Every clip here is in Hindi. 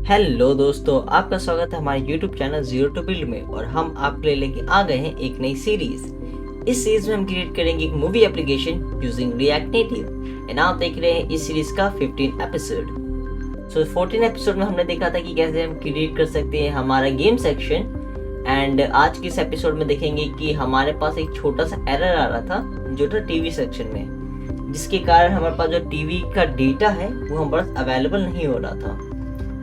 हेलो दोस्तों, आपका स्वागत है हमारे YouTube channel zero to build में। और हम आपके लिए लेके आ गए हैं एक नई सीरीज। इस सीरीज में हम क्रिएट करेंगे एक movie application using react native and आप देख रहे हैं इस सीरीज का 15 एपिसोड। 14 एपिसोड में हमने देखा था कि कैसे हम क्रिएट कर सकते हैं हमारा गेम सेक्शन। एंड आज के इस एपिसोड में देखेंगे कि हमारे पास एक छोटा सा एरर आ रहा था जो था टीवी सेक्शन में, जिसके कारण हमारे पास जो टीवी का डेटा है वो हमारे पास अवेलेबल नहीं हो रहा था।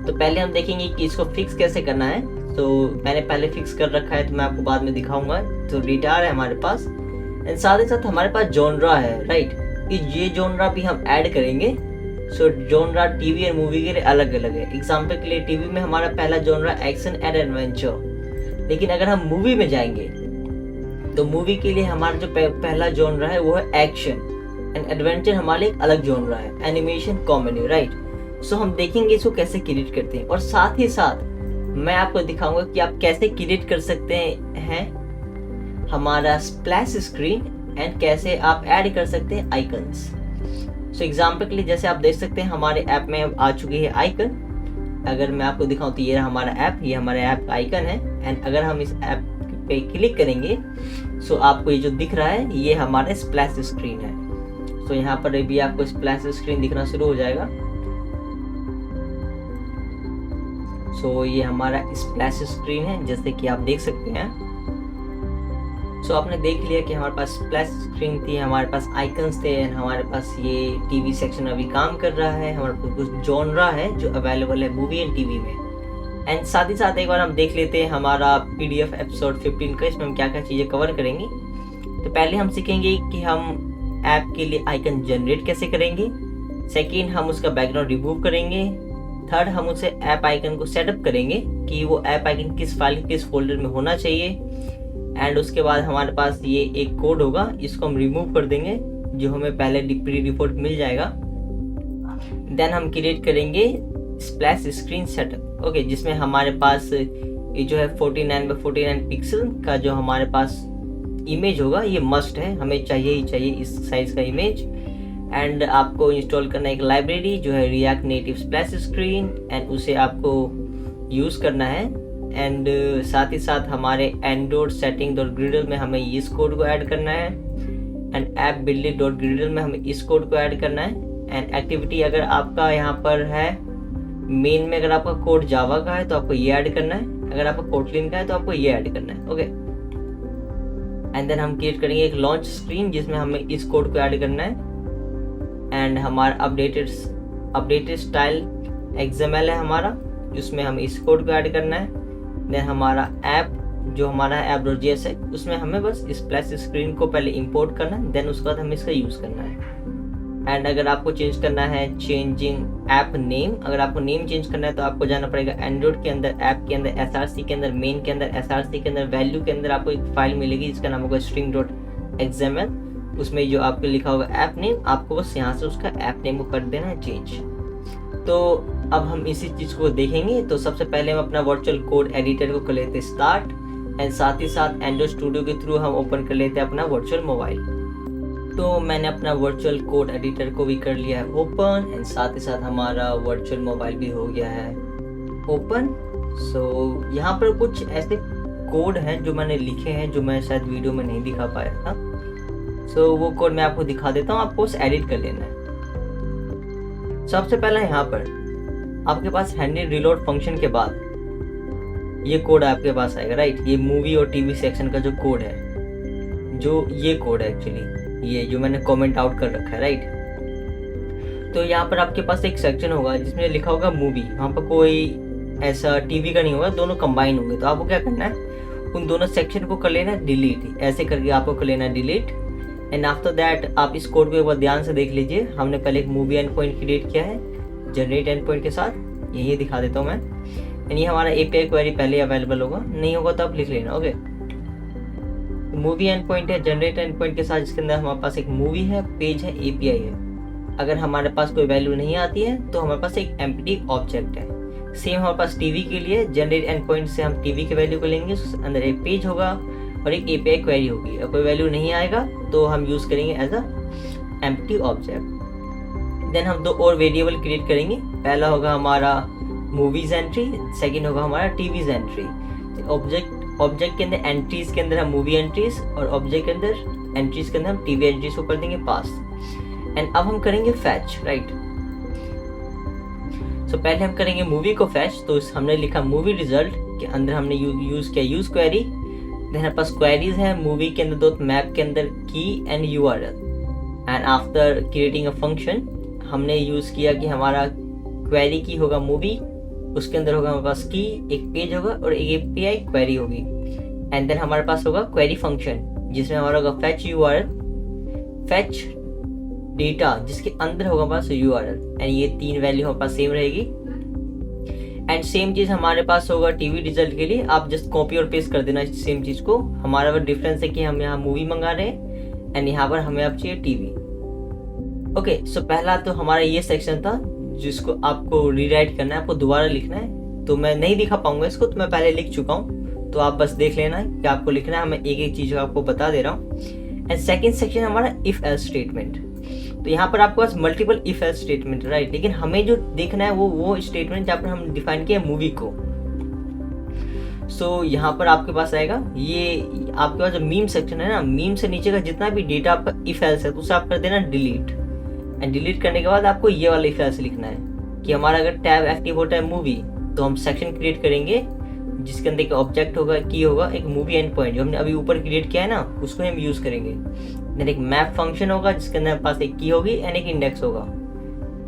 तो पहले हम देखेंगे कि इसको फिक्स कैसे करना है। तो मैंने पहले फिक्स कर रखा है, तो मैं आपको बाद में दिखाऊंगा। तो डेटा है हमारे पास एंड साथ ही साथ हमारे पास जॉनरा है, राइट। ये जॉनरा भी हम ऐड करेंगे। जॉनरा टीवी और मूवी के लिए अलग अलग है। एग्जाम्पल के लिए टीवी में हमारा पहला जॉनरा एक्शन एंड एडवेंचर, लेकिन अगर हम मूवी में जाएंगे तो मूवी के लिए हमारा जो पहला जॉनरा है वो है एक्शन एंड एडवेंचर। हमारे एक अलग जॉनरा है एनिमेशन कॉमेडी, राइट। हम देखेंगे इसको कैसे क्रिएट करते हैं और साथ ही साथ मैं आपको दिखाऊंगा कि आप कैसे क्रिएट कर सकते हैं हमारा स्प्लैश स्क्रीन एंड कैसे आप ऐड कर सकते हैं आइकन्स। एग्जाम्पल के लिए जैसे आप देख सकते हैं हमारे ऐप में आ चुकी है आइकन। अगर मैं आपको दिखाऊं तो ये रहा हमारा ऐप, ये हमारे ऐप का आइकन है। एंड अगर हम इस ऐप पे क्लिक करेंगे आपको ये जो दिख रहा है ये हमारा स्प्लैश स्क्रीन है। यहाँ पर भी आपको स्प्लैश स्क्रीन दिखना शुरू हो जाएगा। ये हमारा स्प्लैश स्क्रीन है जैसे कि आप देख सकते हैं। आपने देख लिया कि हमारे पास स्प्लैश स्क्रीन थी, हमारे पास आइकन्स थे, हमारे पास ये टीवी सेक्शन अभी काम कर रहा है, हमारे पास कुछ जॉनरा है जो अवेलेबल है मूवी एंड टीवी में। एंड साथ ही साथ एक बार हम देख लेते हैं हमारा PDF एपिसोड 15 का, इसमें हम क्या क्या चीज़ें कवर करेंगे। तो पहले हम सीखेंगे कि हम ऐप के लिए आइकन जनरेट कैसे करेंगे। सेकेंड, हम उसका बैकग्राउंड रिमूव करेंगे। थर्ड, हम उसे ऐप आइकन को सेटअप करेंगे कि वो ऐप आइकन किस फाइल किस फोल्डर में होना चाहिए। एंड उसके बाद हमारे पास ये एक कोड होगा, इसको हम रिमूव कर देंगे जो हमें पहले प्री डिफॉल्ट मिल जाएगा। देन हम क्रिएट करेंगे स्प्लैश स्क्रीन सेटअप, ओके, जिसमें हमारे पास ये जो है 49 by 49 पिक्सल का जो हमारे पास इमेज होगा ये मस्ट है, हमें चाहिए ही चाहिए इस साइज का इमेज। एंड आपको इंस्टॉल करना है एक लाइब्रेरी जो है react native splash screen and उसे आपको यूज़ करना है। एंड साथ ही साथ हमारे एंड्रॉइड सेटिंग डॉट ग्रिडल में हमें इस कोड को ऐड करना है एंड ऐप बिल्डर डॉट ग्रिडल में हमें इस कोड को ऐड करना है। एंड एक्टिविटी अगर आपका यहाँ पर है मेन में, अगर आपका कोड जावा का है तो आपको ये ऐड करना है, अगर आपका कोटलिन का है तो आपको ये ऐड करना है, ओके। एंड देन हम क्रिएट करेंगे एक लॉन्च स्क्रीन जिसमें हमें इस कोड को ऐड करना है। एंड हमारा अपडेटेड स्टाइल XML है हमारा, जिसमें हम इस कोड को ऐड करना है। देन हमारा ऐप जो हमारा है app.js है, उसमें हमें बस स्प्लैश स्क्रीन को पहले इंपोर्ट करना है, देन उसके बाद हमें इसका यूज़ करना है। एंड अगर आपको चेंज करना है चेंजिंग ऐप नेम, अगर आपको नेम चेंज करना है तो आपको जाना पड़ेगा एंड्रॉइड के अंदर, ऐप के अंदर, SRC के अंदर, मेन के अंदर, SRC के अंदर, वैल्यू के अंदर आपको एक फाइल मिलेगी जिसका नाम होगा string.xml। उसमें जो आपको लिखा होगा ऐप नेम, आपको बस यहाँ से उसका ऐप नेम को कर देना है चेंज। तो अब हम इसी चीज़ को देखेंगे। तो सबसे पहले हम अपना वर्चुअल कोड एडिटर को कर लेते हैं स्टार्ट एंड साथ ही साथ एंड्रॉइड स्टूडियो के थ्रू हम ओपन कर लेते हैं अपना वर्चुअल मोबाइल। तो मैंने अपना वर्चुअल कोड एडिटर को भी कर लिया है ओपन एंड साथ ही साथ हमारा वर्चुअल मोबाइल भी हो गया है ओपन। यहाँ पर कुछ ऐसे कोड हैं जो मैंने लिखे हैं जो मैं शायद वीडियो में नहीं दिखा पाया था। वो कोड मैं आपको दिखा देता हूँ, आपको एडिट कर लेना है। सबसे पहले यहाँ पर आपके पास हैंडी रिलोड फंक्शन के बाद ये कोड आपके पास आएगा, राइट। ये मूवी और टीवी सेक्शन का जो कोड है, जो ये कोड है एक्चुअली, ये जो मैंने कमेंट आउट कर रखा है, राइट। तो यहाँ पर आपके पास एक सेक्शन होगा जिसमें लिखा होगा मूवी, वहाँ पर कोई ऐसा टीवी का नहीं होगा, दोनों कंबाइन होंगे। तो आपको क्या करना है, उन दोनों सेक्शन को कर लेना है डिलीट, ऐसे करके आपको कर लेना है डिलीट। एंड आफ्टर दैट आप इस कोड को एक बार ध्यान से देख लीजिए। हमने पहले एक मूवी एंड पॉइंट क्रिएट किया है जनरेट एंड पॉइंट के साथ, यही दिखा देता हूँ मैं। एंड ये हमारा API क्वेरी पहले अवेलेबल होगा, नहीं होगा तो आप लिख लेना, ओके। मूवी एंड पॉइंट है जनरेट एंड पॉइंट के साथ, जिसके अंदर हमारे पास एक मूवी है, पेज है, API है। अगर हमारे पास कोई वैल्यू नहीं आती है तो हमारे पास एक एम्प्टी ऑब्जेक्ट है। सेम हमारे पास टीवी के लिए जनरेट एंड पॉइंट से हम टीवी के वैल्यू को लेंगे, उसके अंदर एक पेज होगा और एक API क्वेरी होगी। अगर कोई वैल्यू नहीं आएगा तो हम यूज़ करेंगे as a empty object. Then हम दो और वेरिएबल क्रिएट करेंगे। पहला होगा हमारा मूवीज एंट्री, सेकंड होगा हमारा टीवीज एंट्री। ऑब्जेक्ट के अंदर एंट्रीज के अंदर हम मूवी एंट्रीज और ऑब्जेक्ट के अंदर एंट्रीज के अंदर हम टीवी एंट्रीज को कर देंगे पास। एंड अब हम करेंगे फैच, राइट। सो पहले हम करेंगे मूवी को फैच, तो हमने लिखा मूवी रिजल्ट के अंदर हमने यूज किया यूज क्वेरी। देन हमारे पास क्वेरीज है मूवी के अंदर दो, मैप के अंदर की and URL। And after creating a function हमने यूज किया कि हमारा क्वेरी की होगा मूवी, उसके अंदर होगा हमारे पास की, एक पेज होगा और एक API क्वेरी होगी। एंड देन हमारे पास होगा क्वेरी फंक्शन जिसमें हमारा होगा फैच URL, फैच डेटा जिसके अंदर होगा हमारे पास URL। एंड ये 3 वैल्यू हमारे पास सेम रहेगी। एंड सेम चीज़ हमारे पास होगा टीवी रिजल्ट के लिए, आप जस्ट कॉपी और पेस्ट कर देना सेम चीज़ को। हमारा वो डिफरेंस है कि हम यहाँ मूवी मंगा रहे हैं एंड यहाँ पर हमें अब चाहिए टीवी। ओके, सो पहला तो हमारा ये सेक्शन था जिसको आपको रीराइट करना है, आपको दोबारा लिखना है। तो मैं नहीं दिखा पाऊंगा इसको, तो मैं पहले लिख चुका हूँ, तो आप बस देख लेना कि आपको लिखना है। मैं एक एक चीज़ आपको बता दे रहा हूँ। एंड सेकेंड सेक्शन हमारा इफ एल्स स्टेटमेंट। तो यहाँ पर आपके पास multiple if else statement, right, लेकिन हमें जो देखना है वो स्टेटमेंट जहाँ पर हम डिफाइन किया मूवी को। सो यहाँ पर आपके पास आएगा ये आपके पास जो मीम सेक्शन है ना, मीम से नीचे का जितना भी डेटा आपका इफ एल्स है तो उसे आप कर देना डिलीट। एंड डिलीट करने के बाद आपको ये वाला इफ एल्स लिखना है कि हमारा अगर टैब एक्टिव होता है मूवी, तो हम सेक्शन क्रिएट करेंगे जिसके अंदर एक ऑब्जेक्ट होगा, की होगा, एक मूवी एंड पॉइंट जो हमने अभी ऊपर क्रिएट किया है ना, उसको हम यूज करेंगे। देन एक मैप फंक्शन होगा जिसके अंदर हमारे पास एक की होगी एंड एक इंडेक्स होगा।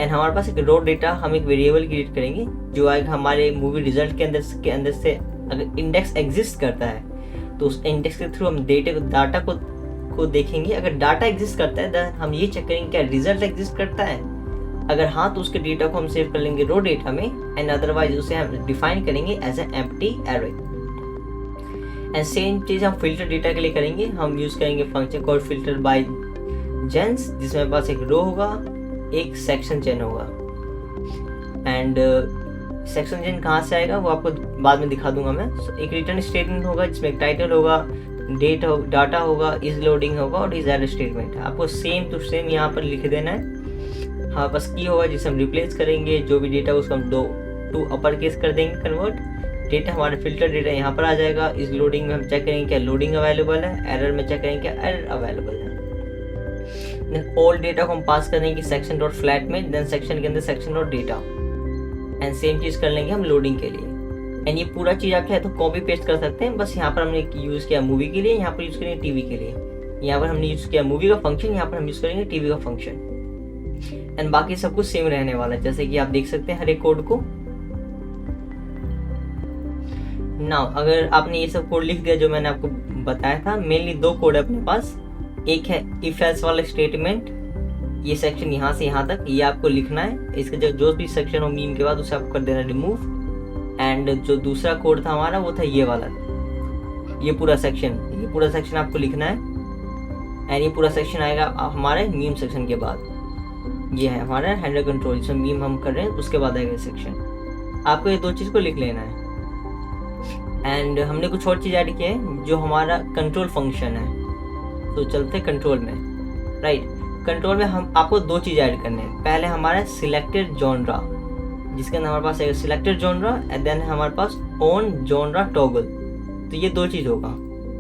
एंड हमारे पास एक रो डेटा, हम एक वेरिएबल क्रिएट करेंगे जो आएगा हमारे मूवी रिजल्ट के अंदर से अगर इंडेक्स एग्जिस्ट करता है तो उस इंडेक्स के थ्रू हम डाटा को देखेंगे। अगर डाटा एग्जिस्ट करता है तो हम ये चेक करेंगे क्या रिजल्ट एग्जिस्ट करता है। अगर हाँ तो उसके डेटा को हम सेव कर लेंगे रो डेटा में, एंड अदरवाइज उसे हम डिफाइन करेंगे as a empty array. And same चीज़ हम फिल्टर डेटा के लिए करेंगे। हम यूज करेंगे function called filter by genes जिसमें पास एक रो होगा, एक सेक्शन चेन होगा। एंड सेक्शन चेन कहाँ से आएगा वो आपको बाद में दिखा दूंगा मैं। एक रिटर्न स्टेटमेंट होगा जिसमें एक टाइटल होगा, डाटा होगा, इज लोडिंग होगा और इज एड स्टेटमेंट। आपको सेम टू सेम यहाँ पर लिख देना है। हाँ बस की होगा जिसे हम रिप्लेस करेंगे, जो भी डेटा उसको हम टू अपर केस कर देंगे कन्वर्ट। डेटा हमारा फिल्टर डेटा यहाँ पर आ जाएगा। इस लोडिंग में हम चेक करेंगे क्या लोडिंग अवेलेबल है, एरर में चेक करेंगे क्या एरर अवेलेबल है। देन ऑल डेटा को हम पास करेंगे सेक्शन डॉट फ्लैट में, देन सेक्शन के अंदर section dot data. And same चीज़ कर लेंगे हम लोडिंग के लिए। एंड ये पूरा चीज़ आप चाहे तो कॉपी पेस्ट कर सकते हैं। बस यहाँ पर हमने यूज़ किया मूवी के लिए, यहाँ पर यूज़ करेंगे टीवी के लिए। यहाँ पर हमने यूज़ किया मूवी का फंक्शन, यहाँ पर हम यूज़ करेंगे टीवी का फंक्शन। एंड बाकी सब कुछ सेम रहने वाला है जैसे कि आप देख सकते हैं हर एक कोड को। नाउ अगर आपने ये सब कोड लिख दिया जो मैंने आपको बताया था, मेनली 2 कोड है अपने पास। एक है इफ एल्स वाला स्टेटमेंट, ये सेक्शन यहाँ से यहाँ तक ये आपको लिखना है। इसका जो भी सेक्शन हो मीम के बाद उसे आपको कर देना रिमूव। एंड जो दूसरा कोड था हमारा वो था ये वाला, ये पूरा सेक्शन आपको लिखना है। एंड ये पूरा सेक्शन आएगा हमारे मीम सेक्शन के बाद। ये है हमारा हैंडल कंट्रोल जिसमें मीम हम कर रहे हैं, उसके बाद आएगा सेक्शन। आपको ये 2 चीज़ को लिख लेना है। एंड हमने कुछ और चीज़ ऐड किया है जो हमारा कंट्रोल फंक्शन है। तो चलते कंट्रोल में, राइट। कंट्रोल में हम आपको 2 चीज़ ऐड करने हैं। पहले हमारा सिलेक्टेड जॉनरा जिसके अंदर हमारे पास आएगा सिलेक्टेड जॉनरा, एंड देन हमारे पास ऑन जॉनरा टॉगल। तो ये 2 चीज़ होगा।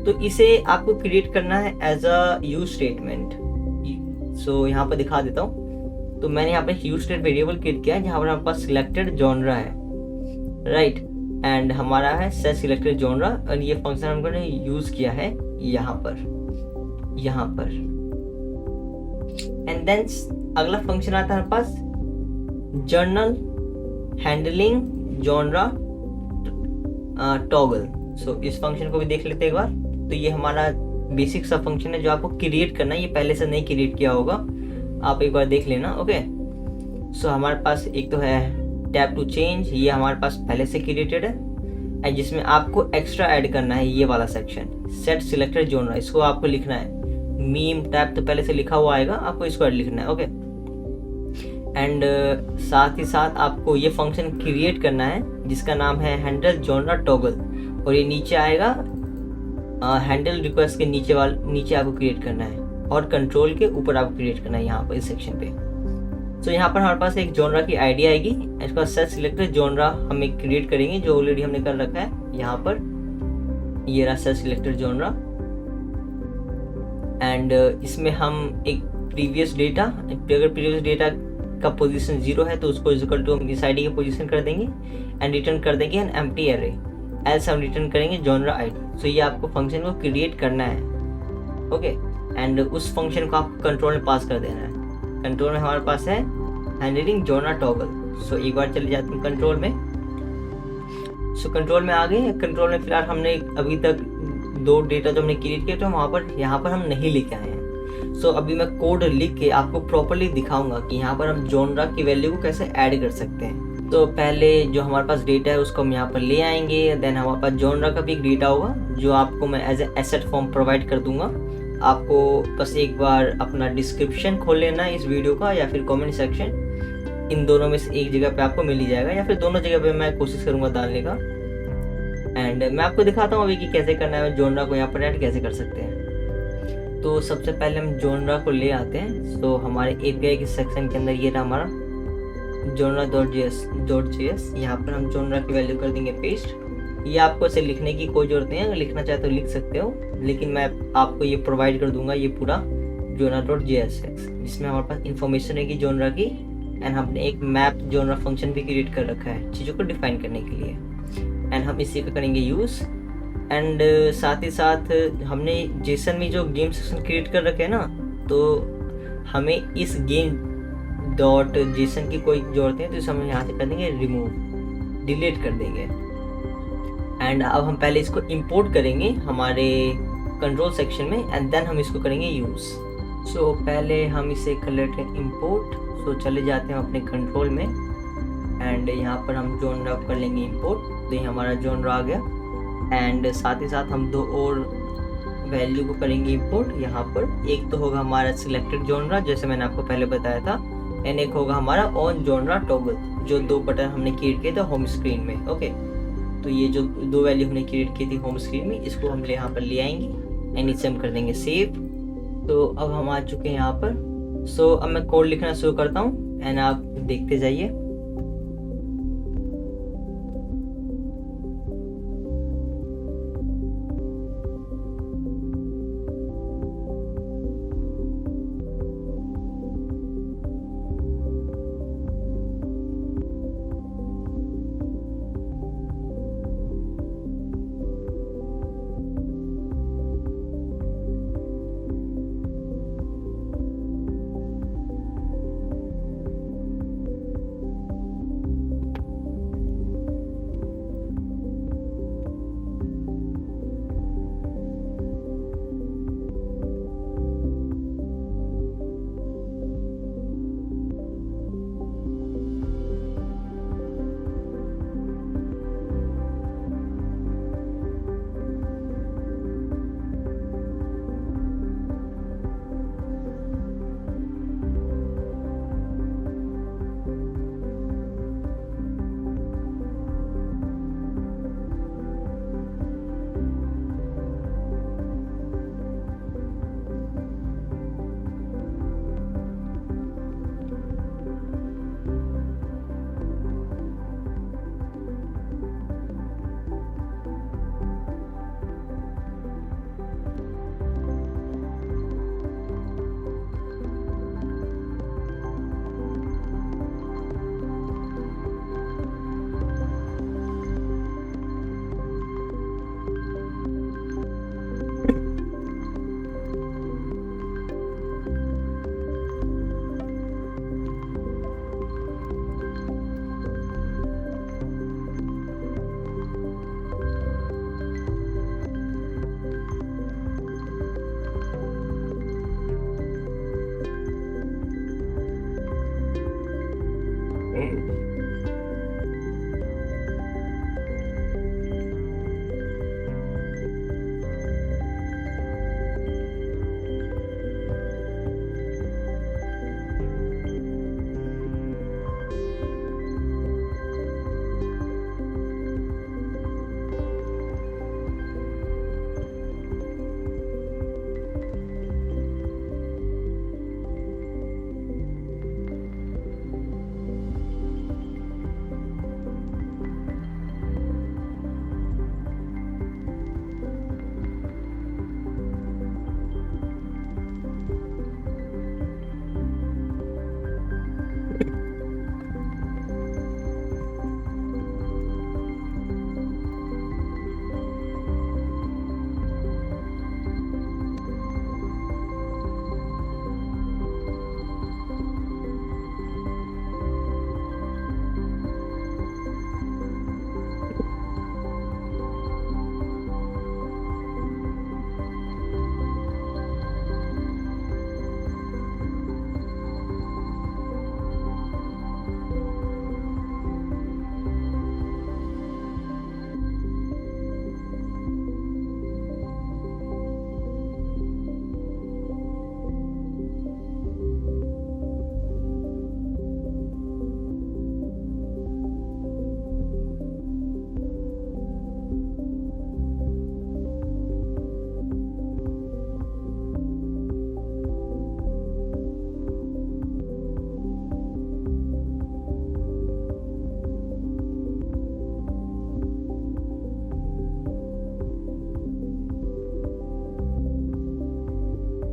तो इसे आपको क्रिएट करना है एज अ यूज स्टेटमेंट। सो यहाँ पर दिखा देता हूँ। तो मैंने यहाँ पे यूज स्टेट वेरिएबल क्रिएट किया है जहाँ पर हमारे पास सिलेक्टेड जॉनरा है, राइट। एंड हमारा है सेट सिलेक्टेड जॉनरा, और ये फंक्शन हमने यूज किया है यहाँ पर। एंड देन अगला फंक्शन आता है हमारे पास जर्नल हैंडलिंग जॉनरा टॉगल। सो इस फंक्शन को भी देख लेते हैं एक बार। तो ये हमारा बेसिक सा फंक्शन है जो आपको क्रिएट करना है, ये पहले से नहीं क्रिएट किया होगा, आप एक बार देख लेना। ओके, सो हमारे पास एक तो है टैप टू चेंज, ये हमारे पास पहले से क्रिएटेड है, एंड जिसमें आपको एक्स्ट्रा ऐड करना है ये वाला सेक्शन सेट सिलेक्टेड जॉनरा। इसको आपको लिखना है। मीम टैप तो पहले से लिखा हुआ आएगा, आपको इसको ऐड लिखना है। ओके, एंड साथ ही साथ आपको ये फंक्शन क्रिएट करना है जिसका नाम है हैंडल जॉनरा टॉगल, और ये नीचे आएगा हैंडल रिक्वेस्ट के नीचे आपको क्रिएट करना है, और कंट्रोल के ऊपर आपको क्रिएट करना है यहाँ पर इस सेक्शन पे। सो यहाँ पर हमारे पास एक जॉनरा की आईडी आएगी, इसके बाद सेट सिलेक्टर जॉनरा हम एक क्रिएट करेंगे जो ऑलरेडी हमने कर रखा है यहाँ पर, ये रहा सेट सिलेक्टर जॉनरा। एंड इसमें हम एक प्रीवियस डेटा, अगर प्रीवियस डेटा का पोजीशन 0 है तो उसको इक्वल टू हम इस आईडी की पोजीशन कर देंगे एंड रिटर्न कर देंगे एन एम्प्टी एरे, एल्स हम रिटर्न करेंगे जॉनरा आईडी। सो ये आपको फंक्शन को क्रिएट करना है, ओके। एंड उस फंक्शन को आपको कंट्रोल में पास कर देना है। कंट्रोल में हमारे पास है हैंडलिंग जॉनरा टॉगल। सो एक बार चले जाते हैं कंट्रोल में। सो कंट्रोल में आ गए। कंट्रोल में फिलहाल हमने अभी तक 2 डेटा जो हमने क्रिएट किए थे वहाँ पर यहाँ पर हम नहीं लेके आए हैं। सो अभी मैं कोड लिख के आपको प्रॉपर्ली दिखाऊंगा कि यहाँ पर हम जॉनरा की वैल्यू को कैसे ऐड कर सकते हैं। तो पहले जो हमारे पास डेटा है उसको हम यहाँ पर ले आएंगे, देन हमारे पास जॉनरा का भी एक डेटा होगा जो आपको मैं as a asset form provide कर दूंगा। आपको बस एक बार अपना डिस्क्रिप्शन खोल लेना है इस वीडियो का या फिर कमेंट सेक्शन, इन दोनों में से एक जगह पे आपको मिल ही जाएगा या फिर दोनों जगह पे मैं कोशिश करूँगा डालने का। एंड मैं आपको दिखाता हूँ अभी कि कैसे करना है, जॉनरा को यहाँ पर ऐड कैसे कर सकते हैं। तो सबसे पहले हम जॉनरा को ले आते हैं। तो हमारे API के सेक्शन के अंदर ये रहा हमारा genre.js, यहाँ पर हम जॉनरा की वैल्यू कर देंगे पेस्ट। ये आपको इसे लिखने की कोई जरूरत नहीं है, अगर लिखना चाहे तो लिख सकते हो, लेकिन मैं आपको ये प्रोवाइड कर दूंगा ये पूरा genre.js है, जिसमें हमारे पास इंफॉर्मेशन रहेगी जॉनरा की। एंड हमने एक मैप जॉनरा फंक्शन भी क्रिएट कर रखा है चीज़ों को डिफाइन करने के लिए, एंड हम इसी का करेंगे यूज़। एंड साथ ही साथ हमने जेसन में जो गेम सेक्शन क्रिएट कर रखे हैं ना, तो हमें इस game.json की कोई जरूरत नहीं है, तो इसे हम यहाँ से कर देंगे रिमूव, डिलीट कर देंगे। एंड अब हम पहले इसको इंपोर्ट करेंगे हमारे कंट्रोल सेक्शन में एंड देन हम इसको करेंगे यूज़। सो पहले हम इसे कर लेते हैं इंपोर्ट। सो चले जाते हैं अपने कंट्रोल में एंड यहाँ पर हम जॉनरा कर लेंगे इंपोर्ट। तो ये हमारा जॉनरा आ गया। एंड साथ ही साथ हम 2 और वैल्यू को करेंगे इंपोर्ट यहाँ पर। एक तो होगा हमारा सिलेक्टेड जॉनरा जैसे मैंने आपको पहले बताया था, एंड एक होगा हमारा ऑन जॉनरा टॉगल, जो 2 बटन हमने क्रिएट किए थे होम स्क्रीन में, ओके। तो ये जो 2 वैल्यू हमने क्रिएट की थी होम स्क्रीन में, इसको हम यहाँ पर ले आएंगे एंड इसे हम कर देंगे सेव। तो अब हम आ चुके हैं यहाँ पर। सो अब मैं कोड लिखना शुरू करता हूँ एंड आप देखते जाइए।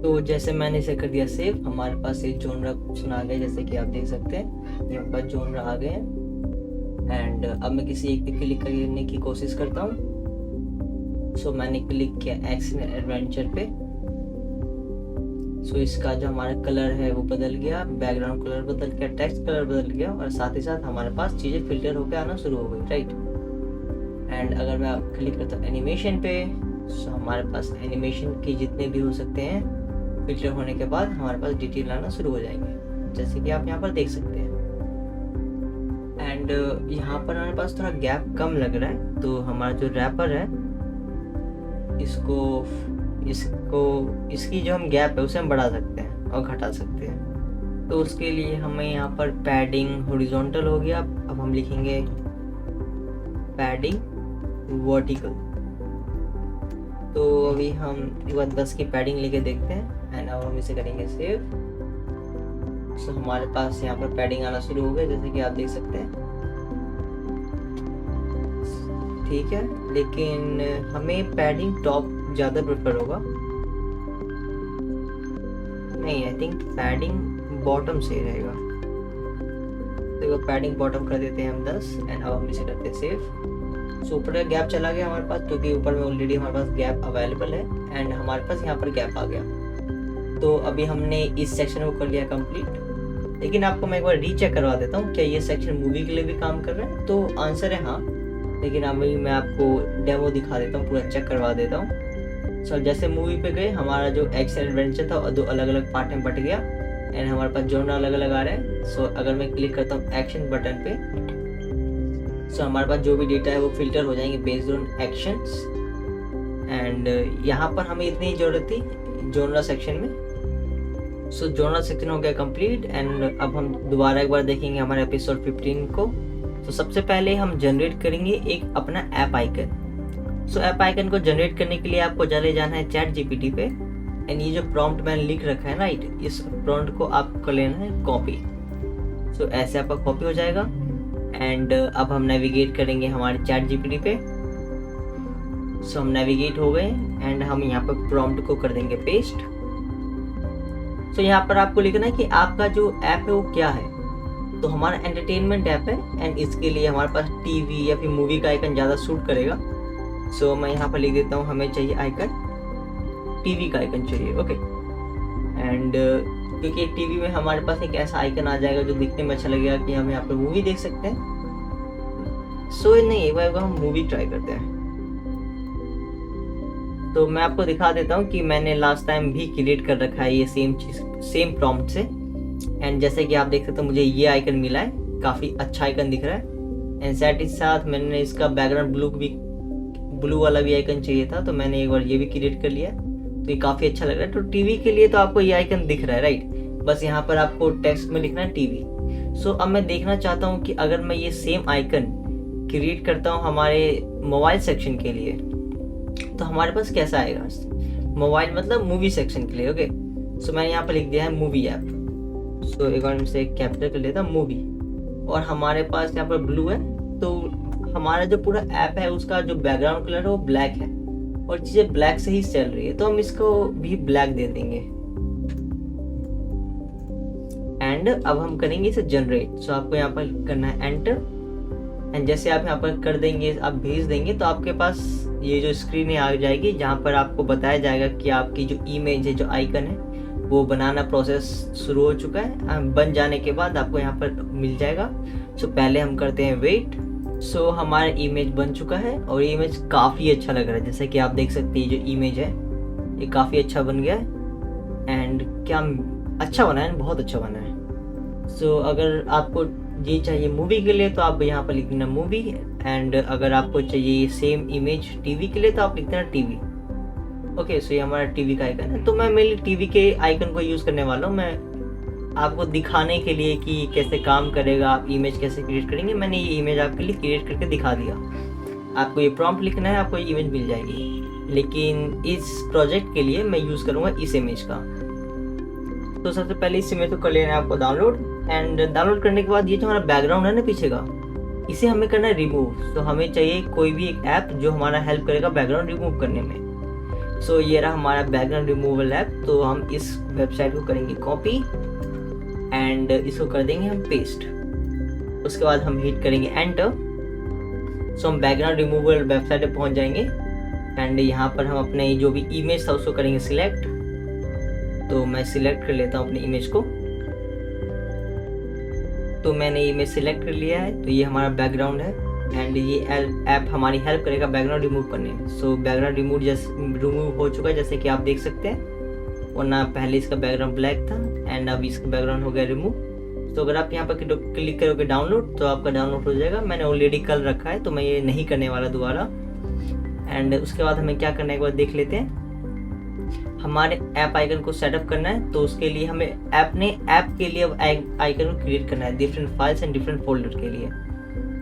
तो जैसे मैंने इसे कर दिया सेव, हमारे पास ये जोनरा ऑप्शन आ गया, जैसे कि आप देख सकते हैं ये हमारे पास जोनरा आ गए हैं। एंड अब मैं किसी एक पे क्लिक करने की कोशिश करता हूँ। सो मैंने क्लिक किया एक्शन एडवेंचर पे। सो इसका जो हमारा कलर है वो बदल गया, बैकग्राउंड कलर बदल गया, टेक्स्ट कलर बदल गया, और साथ ही साथ हमारे पास चीज़ें फिल्टर होकर आना शुरू हो गई, राइट। एंड अगर मैं क्लिक करता हूँ एनिमेशन पे, सो हमारे पास एनिमेशन के जितने भी हो सकते हैं फिल्टर होने के बाद हमारे पास डिटेल आना शुरू हो जाएंगे, जैसे कि आप यहाँ पर देख सकते हैं। एंड यहाँ पर हमारे पास थोड़ा गैप कम लग रहा है, तो हमारा जो रैपर है इसकी जो हम गैप है उसे हम बढ़ा सकते हैं और घटा सकते हैं। तो उसके लिए हमें यहाँ पर पैडिंग हॉरिजॉन्टल हो गया, अब हम लिखेंगे पैडिंग वर्टिकल। तो अभी हम 10 की पैडिंग लेके देखते हैं। एंड अब हम इसे करेंगे सेव। सो हमारे पास यहाँ पर पैडिंग आना शुरू हो गया, जैसे कि आप देख सकते हैं, ठीक है। लेकिन हमें पैडिंग टॉप ज़्यादा प्रेफर होगा, नहीं आई थिंक पैडिंग बॉटम सही रहेगा। देखो पैडिंग बॉटम कर देते हैं हम 10। एंड अब हम इसे करते हैं सेव। सो ऊपर का गैप चला गया हमारे पास, क्योंकि ऊपर में ऑलरेडी हमारे पास गैप अवेलेबल है। एंड हमारे पास यहाँ पर गैप आ गया। तो अभी हमने इस सेक्शन को कर लिया कंप्लीट। लेकिन आपको मैं एक बार रीचेक करवा देता हूँ, क्या ये सेक्शन मूवी के लिए भी काम कर रहा है? तो आंसर है हाँ। लेकिन अभी मैं आपको डेमो दिखा देता हूँ, पूरा चेक करवा देता हूँ। सो जैसे मूवी पे गए, हमारा जो एक्शन एडवेंचर था दो अलग अलग पार्ट में बट गया। एंड हमारे पास जोनर अलग अलग आ रहे हैं। सो अगर मैं क्लिक करता हूँ एक्शन बटन पे, सो हमारे पास जो भी डेटा है वो फिल्टर हो जाएंगे बेस्ड ऑन एक्शंस। एंड यहाँ पर हमें इतनी ज़रूरत थी जोनरा सेक्शन में। सो जोनरा सेक्शन हो गया कंप्लीट। एंड अब हम दोबारा एक बार देखेंगे हमारे एपिसोड 15 को। तो सबसे पहले हम जनरेट करेंगे एक अपना ऐप आइकन। सो ऐप आइकन को जनरेट करने के लिए आपको चले जाना है चैट जीपीटी पे। एंड ये जो प्रॉम्प्ट मैंने लिख रखा है राइट, इस प्रॉम्प्ट को आपको लेना है कॉपी। सो ऐसे आपका कॉपी हो जाएगा। एंड अब हम नेविगेट करेंगे हमारे चैट जीपीटी पे। सो हम नेविगेट हो गए। एंड हम यहाँ पर प्रॉम्प्ट को कर देंगे पेस्ट। सो यहाँ पर आपको लिखना है कि आपका जो ऐप है वो क्या है। तो हमारा एंटरटेनमेंट ऐप है। एंड इसके लिए हमारे पास टीवी या फिर मूवी का आइकन ज़्यादा सूट करेगा। सो मैं यहाँ पर लिख देता हूँ, हमें चाहिए आइकन टीवी का आइकन चाहिए, ओके। एंड क्योंकि टीवी में हमारे पास एक ऐसा आइकन आ जाएगा जो दिखने में अच्छा लगेगा कि हम यहाँ पर मूवी देख सकते हैं। सो नहीं, एक बार हम मूवी ट्राई करते हैं। तो मैं आपको दिखा देता हूँ कि मैंने लास्ट टाइम भी क्रिएट कर रखा है ये सेम चीज़, सेम प्रॉम्प्ट से। एंड जैसे कि आप देख सकते हो मुझे ये आइकन मिला है, काफ़ी अच्छा आइकन दिख रहा है। एंड साथ ही साथ मैंने इसका बैकग्राउंड ब्लू वाला भी आइकन चाहिए था, तो मैंने एक बार ये भी क्रिएट कर लिया। तो ये काफ़ी अच्छा लग रहा है। तो टीवी के लिए तो आपको ये आइकन दिख रहा है राइट, बस यहाँ पर आपको टेक्स्ट में लिखना है टीवी। सो अब मैं देखना चाहता हूँ कि अगर मैं ये सेम आइकन क्रिएट करता हूँ हमारे मोबाइल सेक्शन के लिए तो हमारे पास कैसा आएगा। मोबाइल मतलब मूवी सेक्शन के लिए, ओके। सो मैंने यहाँ पर लिख दिया है मूवी ऐप। सो एक बार से कैप्चर कर लेता मूवी, और हमारे पास यहाँ पर ब्लू है। तो हमारा जो पूरा ऐप है उसका जो बैकग्राउंड कलर है वो ब्लैक है, और चीज़ें ब्लैक से ही चल रही है, तो हम इसको भी ब्लैक दे देंगे। एंड अब हम करेंगे इसे जनरेट। सो आपको यहाँ पर करना है एंटर। एंड जैसे आप यहाँ पर कर देंगे, आप भेज देंगे, तो आपके पास ये जो स्क्रीन आ जाएगी जहाँ पर आपको बताया जाएगा कि आपकी जो इमेज है, जो आइकन है, वो बनाना प्रोसेस शुरू हो चुका है। बन जाने के बाद आपको यहाँ पर मिल जाएगा। सो पहले हम करते हैं वेट। सो हमारा इमेज बन चुका है, और ये इमेज काफ़ी अच्छा लग रहा है। जैसे कि आप देख सकते हैं जो इमेज है ये काफ़ी अच्छा बन गया है। एंड क्या अच्छा बना है, बहुत अच्छा बना है। सो अगर आपको ये चाहिए मूवी के लिए तो आप यहाँ पर लिख देना मूवी। एंड अगर आपको चाहिए सेम इमेज टीवी के लिए तो आप लिख देना टीवी, ओके। सो ये हमारा टीवी का आइकन है। तो मैं मेनली टीवी के आइकन को यूज़ करने वाला हूँ, मैं आपको दिखाने के लिए कि कैसे काम करेगा, आप इमेज कैसे क्रिएट करेंगे। मैंने ये इमेज आपके लिए क्रिएट करके दिखा दिया। आपको ये प्रॉम्प्ट लिखना है, आपको ये इमेज मिल जाएगी। लेकिन इस प्रोजेक्ट के लिए मैं यूज़ करूँगा इस इमेज का। तो सबसे पहले इस इमेज को कर लेना है आपको डाउनलोड। एंड डाउनलोड करने के बाद ये जो हमारा बैकग्राउंड है ना पीछे का, इसे हमें करना है रिमूव। तो हमें चाहिए कोई भी एक ऐप जो हमारा हेल्प करेगा बैकग्राउंड रिमूव करने में। सो ये रहा हमारा बैकग्राउंड रिमूवल ऐप। तो हम इस वेबसाइट को करेंगे कॉपी एंड इसको कर देंगे हम पेस्ट। उसके बाद हम हिट करेंगे एंटर। सो हम बैकग्राउंड रिमूवल वेबसाइट पे पहुंच जाएंगे एंड यहाँ पर हम अपने जो भी इमेज था उसको करेंगे सिलेक्ट। तो मैं सिलेक्ट कर लेता हूँ अपनी इमेज को। तो मैंने इमेज सिलेक्ट कर लिया है। तो ये हमारा बैकग्राउंड है एंड ये ऐप हमारी हेल्प करेगा बैकग्राउंड रिमूव करने में। सो बैकग्राउंड रिमूव हो चुका है जैसे कि आप देख सकते हैं, वरना पहले इसका बैकग्राउंड ब्लैक था एंड अब इसका बैकग्राउंड हो गया रिमूव। तो अगर आप यहाँ पर क्लिक करोगे डाउनलोड तो आपका डाउनलोड हो जाएगा। मैंने ऑलरेडी कल रखा है तो मैं ये नहीं करने वाला दोबारा। एंड उसके बाद हमें क्या करना है एक बार देख लेते हैं। हमारे ऐप आइकन को सेटअप करना है तो उसके लिए हमें ऐप के लिए आइकन को क्रिएट करना है different files and different folder के लिए।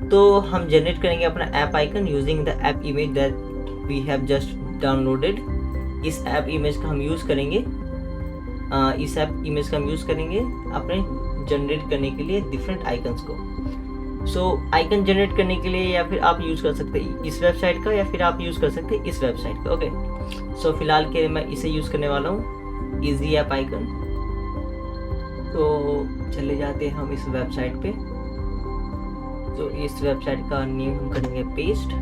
तो हम जनरेट करेंगे अपना app icon using the app image that we have just downloaded. इस ऐप इमेज का हम यूज़ करेंगे अपने जनरेट करने के लिए डिफरेंट आइकन्स को। सो आइकन जनरेट करने के लिए या फिर आप यूज़ कर सकते हैं इस वेबसाइट का या फिर आप यूज़ कर सकते हैं इस वेबसाइट का। ओके, सो फिलहाल के लिए मैं इसे यूज़ करने वाला हूँ, इजी ऐप आइकन। तो चले जाते हैं हम इस वेबसाइट पे। तो इस वेबसाइट का नेम हम करेंगे पेस्ट,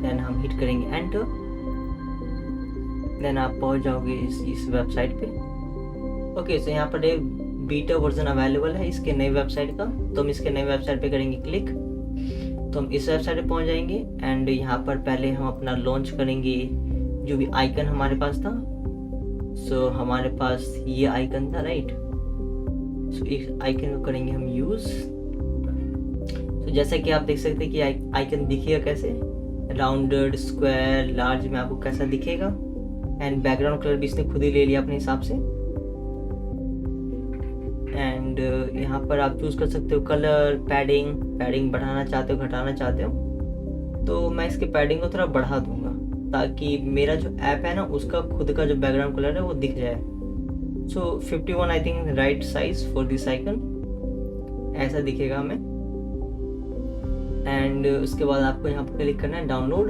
देन हम हिट करेंगे एंटर, देन आप पहुंच जाओगे इस वेबसाइट पे। ओके, सो यहाँ पर एक बीटा वर्जन अवेलेबल है इसके नए वेबसाइट का। तो हम इसके नए वेबसाइट पे करेंगे क्लिक। तो हम इस वेबसाइट पे पहुंच जाएंगे एंड यहाँ पर पहले हम अपना लॉन्च करेंगे जो भी आइकन हमारे पास था। सो हमारे पास ये आइकन था, राइट। सो इस आइकन को करेंगे हम यूज़। तो जैसा कि आप देख सकते हैं कि आइकन दिखेगा कैसे, राउंडेड, स्क्वायर, लार्ज में आपको कैसा दिखेगा। एंड बैकग्राउंड कलर भी इसने खुद ही ले लिया अपने हिसाब से। एंड यहाँ पर आप चूज़ कर सकते हो कलर, पैडिंग बढ़ाना चाहते हो, घटाना चाहते हो। तो मैं इसके पैडिंग को थोड़ा बढ़ा दूंगा ताकि मेरा जो ऐप है ना उसका खुद का जो बैकग्राउंड कलर है वो दिख जाए। सो 51 I think right size for this icon, ऐसा दिखेगा हमें। एंड उसके बाद आपको यहाँ पर क्लिक करना है डाउनलोड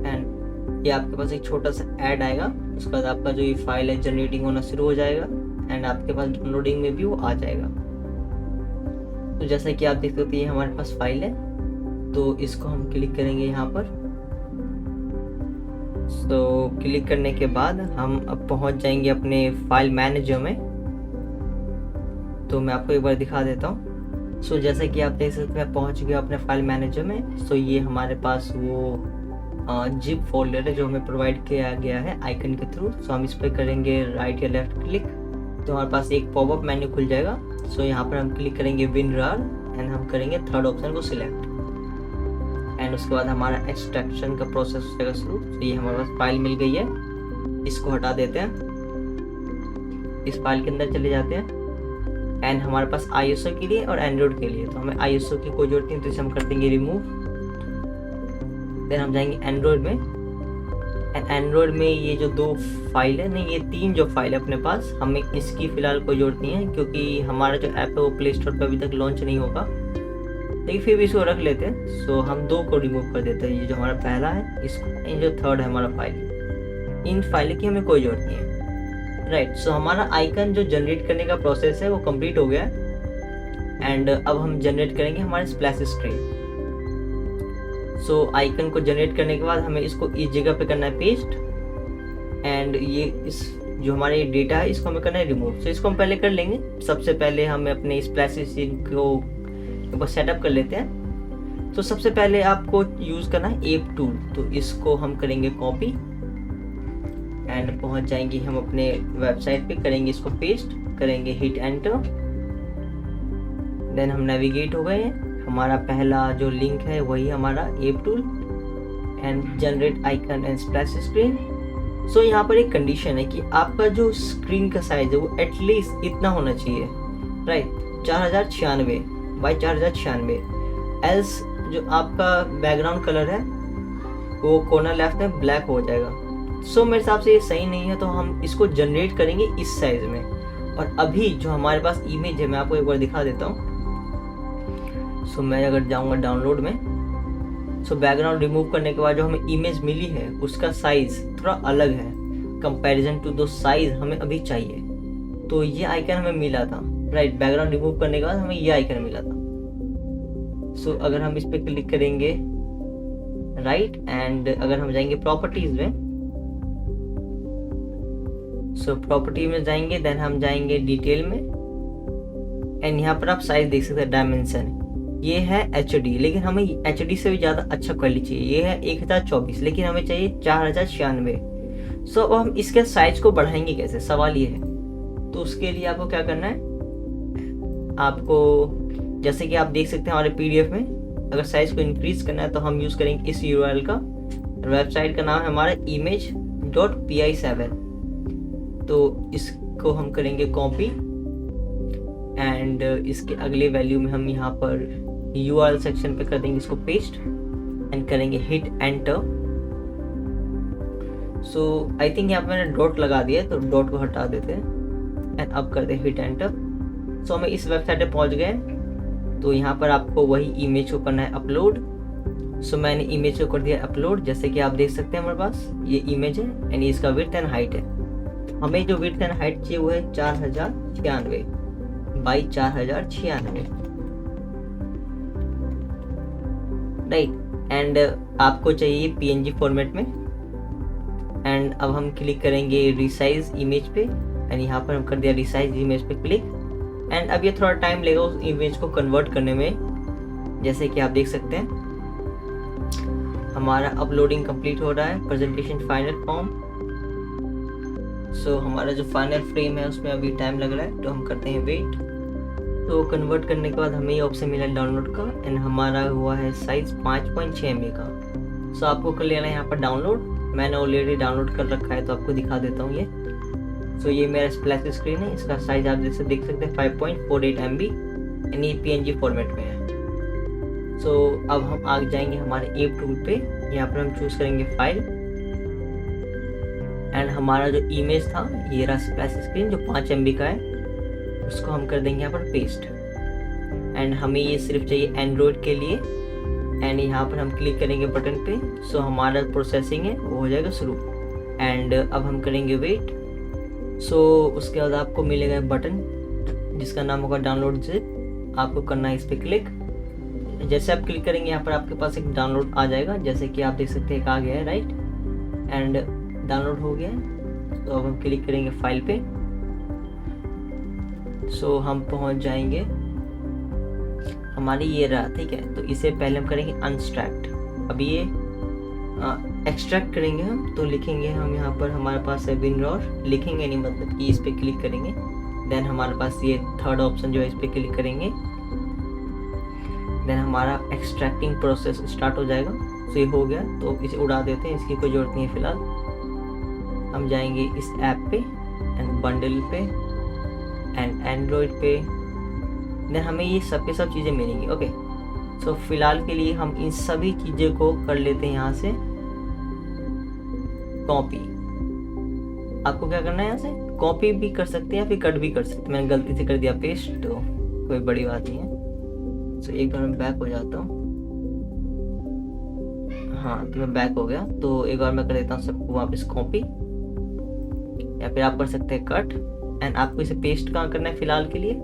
एंड ये आपके पास एक छोटा सा ऐड आएगा। उसके बाद आपका जो ये फाइल है जनरेटिंग होना शुरू हो जाएगा एंड आपके पास डाउनलोडिंग में भी वो आ जाएगा। तो जैसा कि आप देख सकते हैं ये हमारे पास फाइल है। तो इसको हम क्लिक करेंगे यहाँ पर। तो क्लिक करने के बाद हम अब पहुँच जाएंगे अपने फाइल मैनेजर में। तो मैं आपको एक बार दिखा देता हूँ। सो जैसा कि आप देख सकते हैं मैं पहुँच गया अपने फाइल मैनेजर में। सो ये हमारे पास वो जिप फोल्डर है जो हमें प्रोवाइड किया गया है आइकन के थ्रू। सो हम इस पर करेंगे राइट या लेफ्ट क्लिक तो हमारे पास एक पॉपअप मेन्यू खुल जाएगा। सो यहाँ पर हम क्लिक करेंगे WinRAR एंड हम करेंगे थर्ड ऑप्शन को सिलेक्ट एंड उसके बाद हमारा एक्सट्रैक्शन का प्रोसेस हो जाएगा शुरू। तो ये हमारे पास फाइल मिल गई है, इसको हटा देते हैं, इस फाइल के अंदर चले जाते हैं एंड हमारे पास ISO के लिए और एंड्रॉइड के लिए। तो हमें ISO की कोई जरूरत नहीं तो इसे हम कर देंगे रिमूव। देन हम जाएंगे एंड्रॉइड में एंड एंड्रॉइड में ये जो दो फाइल है, नहीं ये तीन जो फाइल है अपने पास, हमें इसकी फ़िलहाल कोई जरूरत नहीं है क्योंकि हमारा जो ऐप है वो प्ले स्टोर पर अभी तक लॉन्च नहीं होगा। लेकिन फिर भी इसको रख लेते हैं। सो हम दो को रिमूव कर देते हैं, ये जो हमारा पहला है इसको, ये जो थर्ड है हमारा फाइल, इन फाइल की हमें कोई जरूरत नहीं है, राइट। सो हमारा आइकन जो जनरेट करने का प्रोसेस है वो कंप्लीट हो गया एंड अब हम जनरेट करेंगे हमारे स्प्लैश स्क्रीन। सो आइकन को जनरेट करने के बाद हमें इसको इस जगह पे करना है पेस्ट एंड ये इस जो हमारे डेटा है इसको हमें करना है रिमूव। सो इसको हम पहले कर लेंगे। सबसे पहले हम अपने स्प्लैश स्क्रीन को सेटअप कर लेते हैं। तो सबसे पहले आपको यूज़ करना है एप टूल। तो इसको हम करेंगे कॉपी एंड पहुंच जाएंगे हम अपने वेबसाइट पे, करेंगे इसको पेस्ट, करेंगे हिट एंटर, देन हम नेविगेट हो गए। हमारा पहला जो लिंक है वही हमारा app tool and generate icon and splash screen. So यहाँ पर एक कंडीशन है कि आपका जो स्क्रीन का साइज है वो एटलीस्ट इतना होना चाहिए, राइट, 4096 बाई 4096। एल्स जो आपका बैकग्राउंड कलर है वो कॉर्नर लेफ्ट में ब्लैक हो जाएगा। सो मेरे हिसाब से ये सही नहीं है, तो हम इसको जनरेट करेंगे इस साइज में। और अभी जो हमारे पास इमेज है मैं आपको एक बार दिखा देता हूँ। सो मैं अगर जाऊँगा डाउनलोड में सो बैकग्राउंड रिमूव करने के बाद जो हमें इमेज मिली है उसका साइज थोड़ा अलग है कंपैरिजन टू दो साइज हमें अभी चाहिए। तो ये आइकन हमें मिला था, राइट। बैकग्राउंड रिमूव करने के बाद हमें ये आइकन मिला था। सो अगर हम इस पर क्लिक करेंगे, राइट, एंड अगर हम जाएंगे प्रॉपर्टीज में, सो प्रॉपर्टी में जाएंगे, देन हम जाएंगे डिटेल में, एंड यहाँ पर आप साइज देख सकते हैं, डायमेंशन ये है HD, लेकिन हमें HD से भी ज़्यादा अच्छा क्वालिटी चाहिए। ये है 1024, लेकिन हमें चाहिए 4096। सो अब हम इसके साइज को बढ़ाएंगे कैसे, सवाल ये है। तो उसके लिए आपको क्या करना है, आपको जैसे कि आप देख सकते हैं हमारे PDF में, अगर साइज को इंक्रीज करना है तो हम यूज़ करेंगे इस URL का। वेबसाइट का नाम है हमारा image.pi7। तो इसको हम करेंगे कॉपी, एंड इसके अगले वैल्यू में हम यहाँ पर URL सेक्शन पे कर देंगे इसको पेस्ट, एंड करेंगे hit enter. So I think यहाँ पे मैंने डॉट लगा दिया है, तो डॉट को हटा देते हैं, एंड अब करते हैं हिट एंटर। सो हमें इस वेबसाइट पे पहुँच गए। तो यहाँ पर आपको वही इमेज को करना है अपलोड। सो मैंने इमेज को कर दिया अपलोड। जैसे कि आप देख सकते हैं हमारे पास ये इमेज है, एंड इसका विड्थ एंड हाइट है। हमें जो विड्थ एंड हाइट चाहिए वो है 4096 बाई 4096, राइट। एंड आपको चाहिए PNG फॉर्मेट में। एंड अब हम क्लिक करेंगे रिसाइज इमेज पे, एंड यहाँ पर हम कर दिया रिसाइज इमेज पे क्लिक। एंड अब ये थोड़ा टाइम लेगा उस इमेज को कन्वर्ट करने में। जैसे कि आप देख सकते हैं हमारा अपलोडिंग कंप्लीट हो रहा है, प्रेजेंटेशन फाइनल फॉर्म। सो हमारा जो फाइनल फ्रेम है उसमें अभी टाइम लग रहा है, तो हम करते हैं वेट। तो कन्वर्ट करने के बाद हमें ये ऑप्शन मिला डाउनलोड का, एंड हमारा हुआ है साइज 5.6 MB का। सो आपको कर लेना है यहाँ पर डाउनलोड। मैंने ऑलरेडी डाउनलोड कर रखा है, तो आपको दिखा देता हूँ ये। सो ये मेरा स्प्लैश स्क्रीन है, इसका साइज आप जैसे देख सकते हैं 5.48 MB, एंड ये PNG फॉर्मेट में है। सो अब हम आगे जाएंगे हमारे एप टूल पे, यहाँ पर हम चूज करेंगे फाइल, एंड हमारा जो इमेज था ये रहा स्प्लैश स्क्रीन जो 5 MB का है, उसको हम कर देंगे यहाँ पर पेस्ट। एंड हमें ये सिर्फ चाहिए एंड्रॉयड के लिए, एंड यहाँ पर हम क्लिक करेंगे बटन पे। सो हमारा प्रोसेसिंग है वो हो जाएगा शुरू, एंड अब हम करेंगे वेट। सो उसके बाद आपको मिलेगा बटन जिसका नाम होगा डाउनलोड जिप। आपको करना है इस पर क्लिक। जैसे आप क्लिक करेंगे यहाँ पर आपके पास एक डाउनलोड आ जाएगा, जैसे कि आप देख सकते हैं एक आ गया है, राइट, एंड डाउनलोड हो गया है। तो अब हम क्लिक करेंगे फाइल पे। सो हम पहुंच जाएंगे, हमारी ये रहा, ठीक है। तो इसे पहले हम करेंगे अनस्ट्रैक्ट। अभी ये एक्सट्रैक्ट करेंगे हम, तो लिखेंगे हम यहाँ पर हमारे पास है विनरॉर, लिखेंगे नहीं, मतलब कि इस पर क्लिक करेंगे। देन हमारे पास ये थर्ड ऑप्शन जो है इस पर क्लिक करेंगे, देन हमारा एक्सट्रैक्टिंग प्रोसेस स्टार्ट हो जाएगा। सो ये हो गया, तो इसे उड़ा देते हैं, इसकी कोई ज़रूरत नहीं है फिलहाल। हम जाएंगे इस ऐप पे, एंड बंडल पे, एंड एंड्रॉयड पे, देन हमें ये सब के सब चीज़ें मिलेंगी। ओके, सो फिलहाल के लिए हम इन सभी चीज़ों को कर लेते हैं यहाँ से कॉपी। आपको क्या करना है, यहाँ से कॉपी भी कर सकते हैं या फिर कट भी कर सकते हैं। मैंने गलती से कर दिया पेस्ट, तो कोई बड़ी बात नहीं है। सो एक बार मैं बैक हो जाता हूँ। हाँ, तो मैं बैक हो गया। तो एक बार मैं कर देता हूँ सबको वापस कॉपी, या फिर आप कर सकते हैं कट। एंड आपको इसे पेस्ट कहाँ करना है फिलहाल के लिए।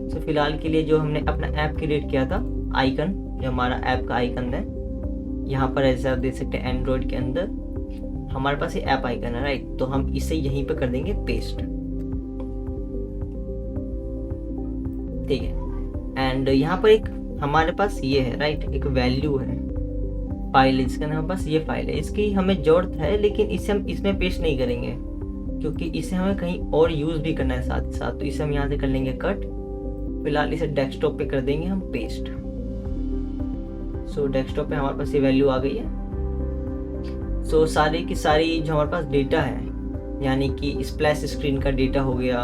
सो फिलहाल के लिए जो हमने अपना ऐप क्रिएट किया था, आइकन जो हमारा ऐप का आइकन है, यहाँ पर ऐसे आप देख सकते हैं एंड्रॉयड के अंदर हमारे पास ये ऐप आइकन है, राइट। तो हम इसे यहीं पे कर देंगे पेस्ट, ठीक है। एंड यहाँ पर एक हमारे पास ये है, राइट, एक वैल्यू है, फाइल है, इसका हमारे पास ये फाइल है। इसकी हमें जरूरत है, लेकिन इसे हम इसमें पेस्ट नहीं करेंगे क्योंकि इसे हमें कहीं और यूज भी करना है साथ ही साथ। तो इसे हम यहाँ से कर लेंगे कट। फिलहाल इसे डेस्कटॉप पे कर देंगे हम पेस्ट। सो डेस्कटॉप पे हमारे पास ये वैल्यू आ गई है। सो सारी की सारी जो हमारे पास डेटा है, यानी कि स्प्लैश स्क्रीन का डेटा हो गया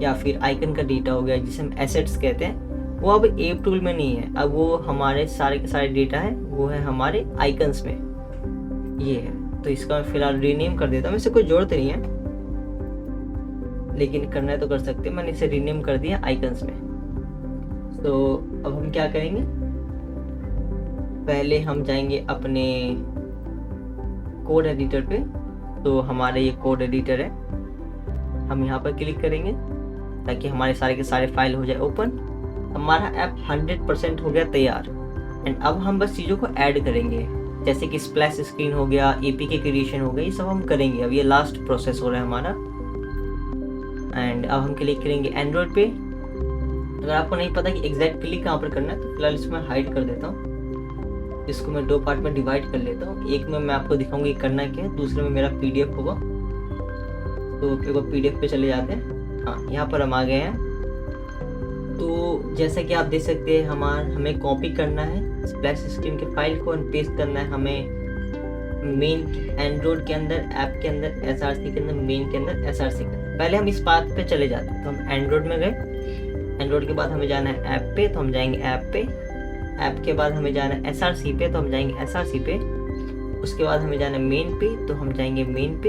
या फिर आइकन का डेटा हो गया, जिसे हम एसेट्स कहते हैं, वो अब एप टूल में नहीं है। अब वो हमारे सारे के सारे डेटा है वो है हमारे आइकन्स में, ये है। तो इसका मैं फिलहाल रीनेम कर देता हूँ। इससे कोई जरूरत नहीं है, लेकिन करना है तो कर सकते हैं। मैंने इसे रीनेम कर दिया आइकन्स में। तो अब हम क्या करेंगे, पहले हम जाएंगे अपने कोड एडिटर पे। तो हमारा ये कोड एडिटर है, हम यहाँ पर क्लिक करेंगे ताकि हमारे सारे के सारे फाइल हो जाए ओपन। हमारा ऐप 100% हो गया तैयार। एंड अब हम बस चीज़ों को ऐड करेंगे, जैसे कि स्प्लैश स्क्रीन हो गया, APK क्रिएशन हो गया, ये सब हम करेंगे। अब ये लास्ट प्रोसेस हो रहा है हमारा। एंड अब हम क्लिक करेंगे एंड्रॉयड पे। अगर आपको नहीं पता कि एग्जैक्ट क्लिक कहाँ पर करना है तो फिलहाल इसमें हाइड कर देता हूँ। इसको मैं 2 पार्ट में डिवाइड कर लेता हूँ। एक में मैं आपको दिखाऊंगी करना क्या है, दूसरे में मेरा PDF होगा। तो एक PDF पे चले जाते हैं। हाँ, यहाँ पर हम आ गए हैं। तो जैसा कि आप देख सकते हैं हमें कॉपी करना है स्प्लैश स्क्रीन के फाइल को, पेस्ट करना है हमें मेन एंड्रॉयड के अंदर, ऐप के अंदर, SRC के अंदर, मेन के अंदर, SRC के अंदर। पहले हम इस पाथ पे चले जाते हैं। तो हम एंड्रॉयड में गए, एंड्रॉयड के बाद हमें जाना है ऐप पे, तो हम जाएंगे ऐप पे। ऐप के बाद हमें जाना है SRC पे, तो हम जाएंगे SRC पे। उसके बाद हमें जाना है मेन पे, तो हम जाएंगे मेन पे।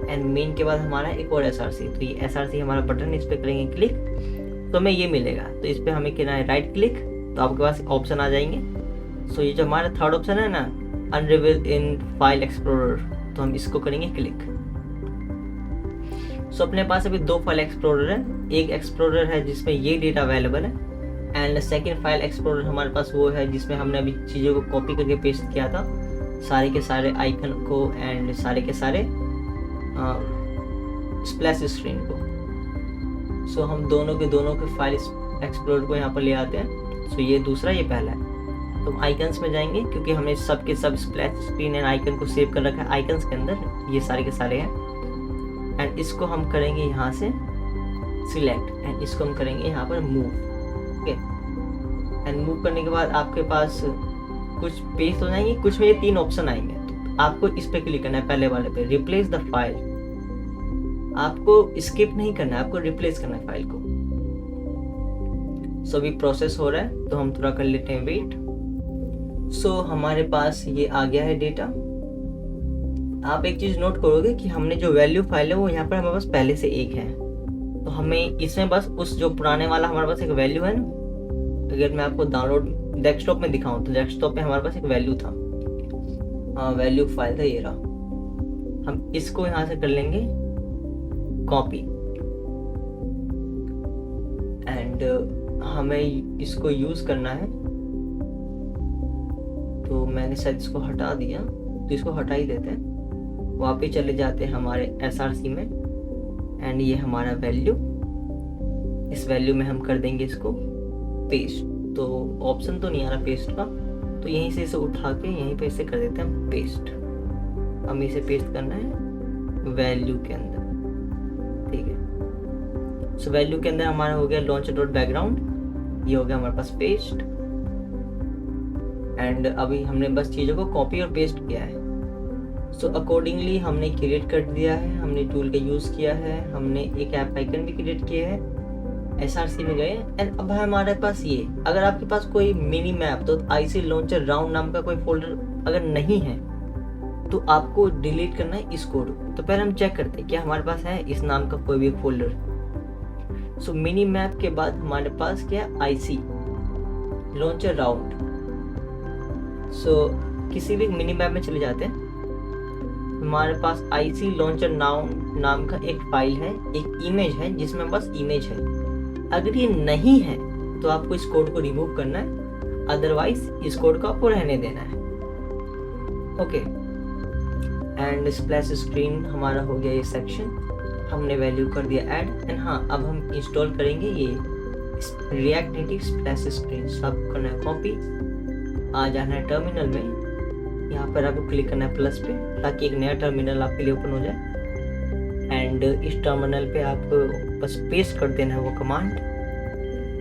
एंड मेन के बाद हमारा एक और SRC, तो ये SRC हमारा बटन, इस पर करेंगे क्लिक तो हमें ये मिलेगा। तो इस पर हमें करना है राइट क्लिक, तो आपके पास ऑप्शन आ जाएंगे। सो ये जो हमारा थर्ड ऑप्शन है ना, अनरिवील इन फाइल एक्सप्लोरर, तो हम इसको करेंगे क्लिक। सो अपने पास अभी 2 फाइल एक्सप्लोरर है। एक एक्सप्लोरर है जिसमें ये डेटा अवेलेबल है, एंड सेकेंड फाइल एक्सप्लोरर हमारे पास वो है जिसमें हमने अभी चीज़ों को कॉपी करके पेस्ट किया था, सारे के सारे आइकन को एंड सारे के सारे स्प्लैश स्क्रीन को। सो हम दोनों के फाइल एक्सप्लोरर को यहाँ पर ले आते हैं। सो ये दूसरा, ये पहला है। तो हम आइकन्स में जाएंगे क्योंकि हमने सब के सब स्प्लैश स्क्रीन एंड आइकन को सेव कर रखा है आइकन्स के अंदर, ये सारे के सारे हैं। एंड इसको हम करेंगे यहाँ से सिलेक्ट, एंड इसको हम करेंगे यहाँ पर मूव। ओके, एंड मूव करने के बाद आपके पास कुछ पेज हो जाएंगे, कुछ में ये 3 ऑप्शन आएंगे। तो आपको इस पर क्लिक करना है, पहले वाले पे, रिप्लेस द फाइल। आपको स्किप नहीं करना है, आपको रिप्लेस करना है फाइल को। सो अभी प्रोसेस हो रहा है, तो हम थोड़ा कर लेते हैं वेट। सो हमारे पास ये आ गया है डेटा। आप एक चीज नोट करोगे कि हमने जो वैल्यू फाइल है वो यहाँ पर हमारे पास पहले से एक है, तो हमें इसमें बस उस जो पुराने वाला हमारे पास एक वैल्यू है ना, अगर मैं आपको डाउनलोड डेस्कटॉप में दिखाऊं तो डेस्कटॉप पे हमारे पास एक वैल्यू था, वैल्यू फाइल था, ये रहा। हम इसको यहाँ से कर लेंगे कॉपी, एंड हमें इसको यूज करना है। तो मैंने शायद इसको हटा दिया, तो इसको हटा ही देते हैं। वापस चले जाते हैं हमारे SRC में, एंड ये हमारा वैल्यू, इस वैल्यू में हम कर देंगे इसको पेस्ट। तो ऑप्शन तो नहीं आ रहा पेस्ट का, तो यहीं से इसे उठा के यहीं पे इसे कर देते हैं हम पेस्ट। हमें इसे पेस्ट करना है वैल्यू के अंदर, ठीक है। सो वैल्यू के अंदर हमारा हो गया लॉन्चर डॉट बैकग्राउंड, ये हो गया हमारे पास पेस्ट। एंड अभी हमने बस चीज़ों को कॉपी और पेस्ट किया है। सो अकॉर्डिंगली हमने क्रिएट कर दिया है, हमने टूल का यूज़ किया है, हमने एक ऐप आइकन भी क्रिएट किया है, SRC में गए। एंड अब हमारे पास ये, अगर आपके पास कोई मिनी मैप, तो IC लॉन्चर राउंड नाम का कोई फोल्डर अगर नहीं है तो आपको डिलीट करना है इस कोड को। तो पहले हम चेक करते हैं क्या हमारे पास है इस नाम का कोई भी फोल्डर। सो मिनी मैप के बाद हमारे पास क्या है, IC लॉन्चर राउंड। सो किसी भी मिनी मैप में चले जाते हैं, हमारे पास IC लॉन्चर नाम का एक फाइल है, एक इमेज है जिसमें बस इमेज है। अगर ये नहीं है तो आपको इस कोड को रिमूव करना है, अदरवाइज इस कोड को आपको रहने देना है। ओके, एंड स्प्लैश स्क्रीन हमारा हो गया ये सेक्शन, हमने वैल्यू कर दिया ऐड। एंड हाँ, अब हम इंस्टॉल करेंगे ये रिएक्ट नेटिव स्प्लैश स्क्रीन। सब करना है कॉपी, आ जाना है टर्मिनल में, यहाँ पर आपको क्लिक करना है प्लस पे ताकि एक नया टर्मिनल आपके लिए ओपन हो जाए। एंड इस टर्मिनल पे आपको बस पेस्ट कर देना है वो कमांड।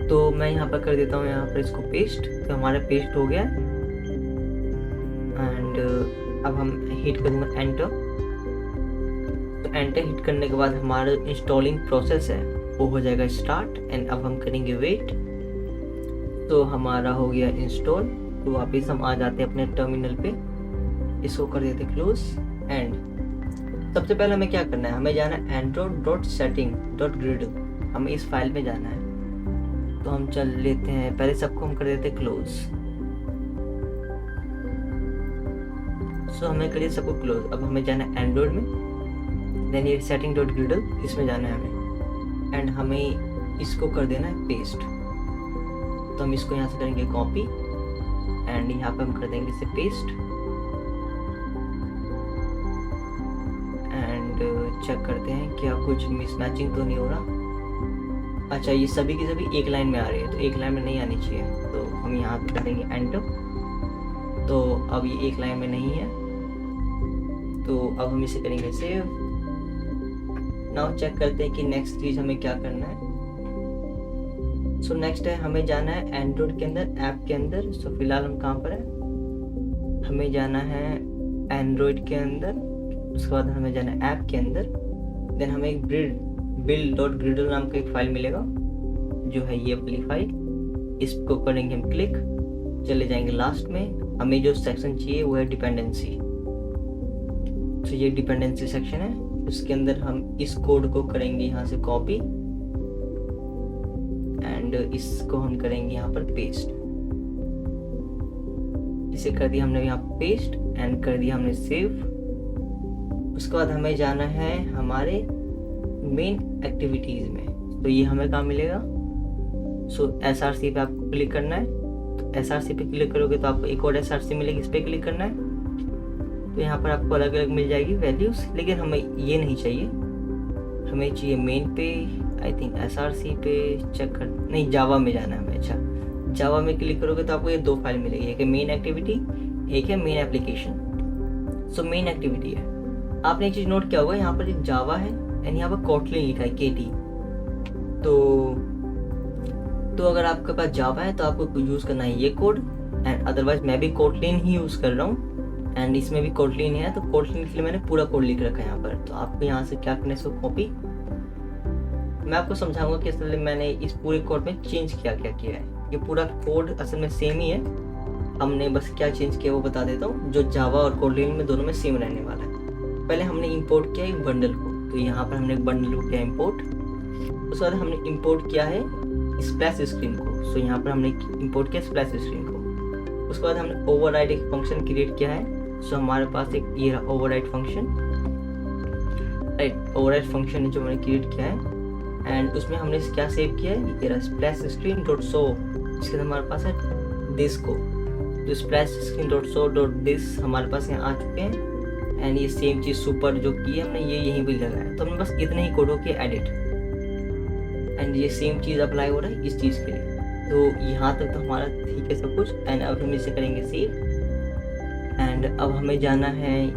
तो मैं यहाँ पर कर देता हूँ, यहाँ पर इसको पेस्ट, तो हमारा पेस्ट हो गया। एंड अब हम हिट करूँगा एंटर। तो एंटर हिट करने के बाद हमारा इंस्टॉलिंग प्रोसेस है वो हो जाएगा स्टार्ट। एंड अब हम करेंगे वेट। तो हमारा हो गया इंस्टॉल। तो वापस हम आ जाते हैं अपने टर्मिनल पे, इसको कर देते क्लोज। एंड सबसे पहले हमें क्या करना है, हमें जाना है android.setting.grid, हमें इस फाइल में जाना है। तो हम चल लेते हैं, पहले सबको हम कर देते क्लोज। सो हमें करिए सबको क्लोज। अब हमें जाना है एंड्रॉइड में, देन ये सेटिंग डॉट ग्रिडल इसमें जाना है हमें, एंड हमें इसको कर देना है पेस्ट। तो हम इसको यहाँ से करेंगे कॉपी एंड यहाँ पे हम कर देंगे इसे पेस्ट एंड चेक करते हैं क्या कुछ मिसमैचिंग तो नहीं हो रहा। अच्छा, ये सभी की सभी एक लाइन में आ रही है, तो एक लाइन में नहीं आनी चाहिए, तो हम यहाँ पे करेंगे एंटर। तो अब ये एक लाइन में नहीं है, तो अब हम इसे करेंगे सेव। नाउ चेक करते हैं कि नेक्स्ट चीज़ हमें क्या करना है। सो नेक्स्ट है हमें जाना है एंड्रॉइड के अंदर, ऐप के अंदर। सो फिलहाल हम कहाँ पर है, हमें जाना है एंड्रॉइड के अंदर, उसके बाद हमें जाना है ऐप के अंदर। देन हमें एक build.gradle नाम का एक फाइल मिलेगा, जो है ये वाली फाइल। इसको करेंगे हम क्लिक, चले जाएंगे लास्ट में। हमें जो सेक्शन चाहिए वो है डिपेंडेंसी। तो ये डिपेंडेंसी सेक्शन है, उसके अंदर हम इस कोड को करेंगे यहाँ से कॉपी एंड इसको हम करेंगे यहाँ पर पेस्ट। इसे कर दिया हमने यहाँ पेस्ट एंड कर दिया हमने सेव। उसके बाद हमें जाना है हमारे मेन एक्टिविटीज में। तो ये हमें कहाँ मिलेगा, सो SRC पे आपको क्लिक करना है। तो SRC पे क्लिक करोगे तो आपको एक और SRC मिलेगी, इस पे क्लिक करना है। तो यहाँ पर आपको अलग अलग मिल जाएगी वैल्यूज, लेकिन हमें ये नहीं चाहिए, हमें चाहिए मेन पे। आई थिंक SRC पे चेक कर, नहीं जावा में जाना है हमें। अच्छा, जावा में क्लिक करोगे तो आपको ये दो फाइल मिलेगी, एक है मेन एक्टिविटी, एक है main application. So main activity है, आपने एक चीज़ नोट किया होगा, यहाँ पर एक जावा है एंड यहाँ पर कोटलिन लिखा है KT। तो अगर आपके पास जावा है तो आपको यूज़ करना है ये कोड, एंड अदरवाइज मैं भी कोटलिन ही यूज़ कर रहा हूँ एंड इसमें भी कोटलिन है, तो कोटलिन के लिए मैंने पूरा कोड लिख रखा है यहाँ पर। तो आपको यहाँ से क्या करना है, इसको कॉपी। मैं आपको समझाऊंगा कि असल में मैंने इस पूरे कोड में चेंज क्या किया है। ये पूरा कोड असल में सेम ही है, हमने बस क्या चेंज किया वो बता देता हूँ, जो जावा और कोटलिन में दोनों में सेम रहने वाला है। पहले हमने इंपोर्ट किया एक बंडल को, तो यहाँ पर हमने एक बंडल को किया इंपोर्ट। उसके बाद हमने इंपोर्ट किया है स्प्लैश स्क्रीन को। सो यहाँ पर हमने इंपोर्ट किया स्प्लैश स्क्रीन को। उसके बाद हमने ओवरराइड एक फंक्शन क्रिएट किया है। सो हमारे पास एक ये override function, right, override function जो मैंने क्रिएट किया है एंड उसमें हमने क्या सेव किया है, ये स्प्लैश स्क्रीन डॉट शो। इसके बाद हमारे पास है दिस को, तो splash screen dot show dot this हमारे पास यहाँ आ चुके हैं एंड ये सेम चीज़ सुपर जो की हमने ये यहीं भी लगाया। तो हमने बस इतने ही कोडों के एडिट एंड ये सेम चीज़ अप्लाई हो रहा है इस चीज़ के लिए। तो यहाँ तक तो हमारा ठीक है सब कुछ, एंड अब हम इसे करेंगे सेव। एंड अब हमें जाना है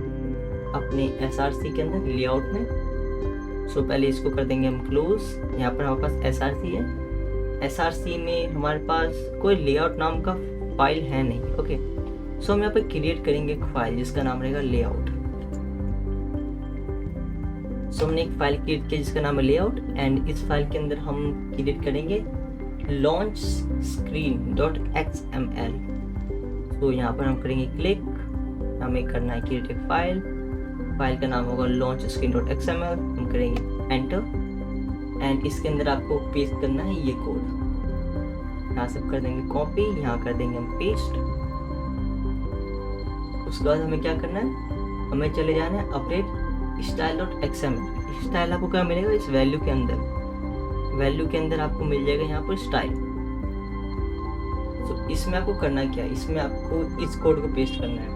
अपने SRC के अंदर लेआउट में। सो पहले इसको कर देंगे हम क्लोज। यहाँ पर हमारे पास SRC है, SRC में हमारे पास कोई लेआउट नाम का फाइल है नहीं। ओके, सो हम यहाँ पर क्रिएट करेंगे एक फाइल जिसका नाम रहेगा लेआउट। सो हमने एक फाइल क्रिएट किया जिसका नाम है लेआउट एंड इस फाइल के अंदर हम क्रिएट करेंगे लॉन्च स्क्रीन डॉट XML। तो यहाँ पर हम करेंगे क्लिक, हमें करना है क्रिएट एक फाइल का नाम होगा लॉन्च स्क्रीन डॉट XML। हम करेंगे एंटर एंड इसके अंदर आपको पेस्ट करना है ये कोड। यहाँ से कर देंगे कॉपी, यहाँ कर देंगे हम पेस्ट। उसके बाद हमें क्या करना है, हमें चले जाना है अपडेट style.xml। स्टाइल आपको क्या मिलेगा इस वैल्यू के अंदर आपको मिल जाएगा यहाँ पर स्टाइल। तो इसमें आपको करना क्या है, इसमें आपको इस कोड को पेस्ट करना है,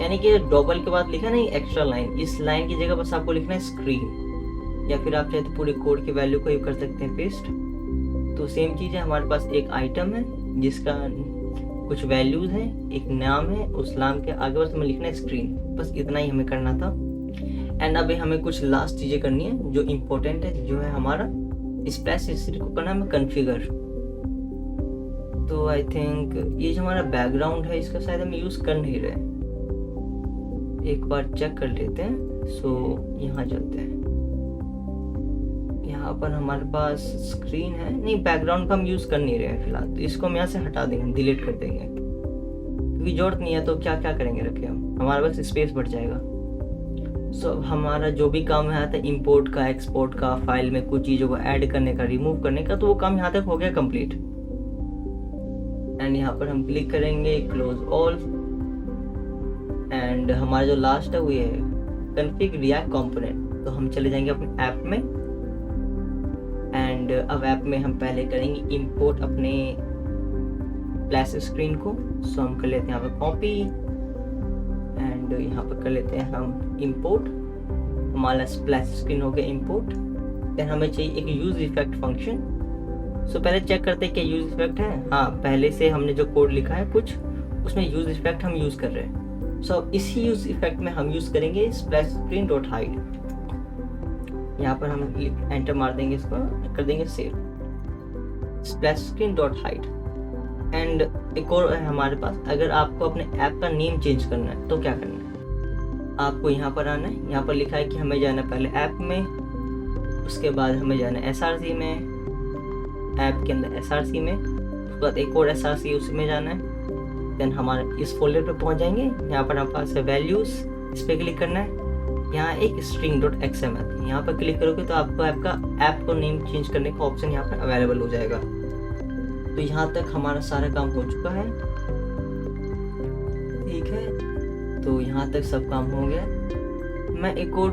यानी कि डबल के बाद लिखा नहीं एक्स्ट्रा लाइन, इस लाइन की जगह बस आपको लिखना है स्क्रीन, या फिर आप चाहे तो पूरे कोड की वैल्यू को ही कर सकते हैं पेस्ट। तो सेम चीज़ है, हमारे पास एक आइटम है जिसका कुछ वैल्यूज हैं, एक नाम है, उस नाम के आगे बस हमें लिखना है स्क्रीन, बस इतना ही हमें करना था। एंड अभी हमें कुछ लास्ट चीज़ें करनी है जो इम्पोर्टेंट है, जो है हमारा स्प्लैश स्क्रीन को करना है कॉन्फ़िगर। तो आई थिंक ये जो हमारा बैकग्राउंड है इसका शायद हम यूज़ कर नहीं रहे, एक बार चेक कर लेते हैं। सो यहाँ चलते हैं, यहाँ पर हमारे पास स्क्रीन है, नहीं बैकग्राउंड का हम यूज़ कर नहीं रहे हैं फिलहाल, तो इसको हम यहाँ से हटा देंगे, डिलीट कर देंगे क्योंकि जरूरत नहीं है। तो क्या क्या करेंगे रखे हम, हमारे पास स्पेस बढ़ जाएगा। सो हमारा जो भी काम है था इंपोर्ट का, एक्सपोर्ट का, फाइल में कुछ चीज़ों को ऐड करने का, रिमूव करने का, तो वो काम यहाँ तक हो गया कंप्लीट। एंड यहाँ पर हम क्लिक करेंगे क्लोज ऑल एंड हमारा जो लास्ट है वो ये है कॉन्फ़िग रिएक्ट कंपोनेंट। तो हम चले जाएंगे अपने ऐप में एंड अब ऐप में हम पहले करेंगे इंपोर्ट अपने स्प्लैश स्क्रीन को। सो हम कर लेते हैं यहाँ पर कॉपी एंड यहाँ पर कर लेते हैं हम इंपोर्ट। हमारा स्प्लैश स्क्रीन हो गया इंपोर्ट। देन हमें चाहिए एक यूज इफेक्ट फंक्शन। सो पहले चेक करते हैं क्या यूज इफेक्ट है। हाँ, पहले से हमने जो कोड लिखा है कुछ उसमें यूज इफेक्ट हम यूज़ कर रहे हैं। सो इसी यूज इफेक्ट में हम यूज़ करेंगे स्प्लैश स्क्रीन डॉट हाइड। यहाँ पर हम एंटर मार देंगे, इसको कर देंगे save splash screen dot hide. And एक और है हमारे पास, अगर आपको अपने ऐप का नेम चेंज करना है तो क्या करना है, आपको यहाँ पर आना है। यहाँ पर लिखा है कि हमें जाना है पहले ऐप में, उसके बाद हमें जाना है SRC में, ऐप के अंदर SRC में, उसके बाद एक और SRC उसमें जाना है। देन हमारे इस फोल्डर पे पहुँच जाएंगे। यहाँ पर हमारे पास है वैल्यूज़, इस पर क्लिक करना है। यहाँ एक स्ट्रिंग डॉट XML, यहाँ पर क्लिक करोगे तो आपको ऐप को नेम चेंज करने का ऑप्शन यहाँ पर अवेलेबल हो जाएगा। तो यहाँ तक हमारा सारा काम हो चुका है, ठीक है। तो यहाँ तक सब काम हो गया। मैं एक और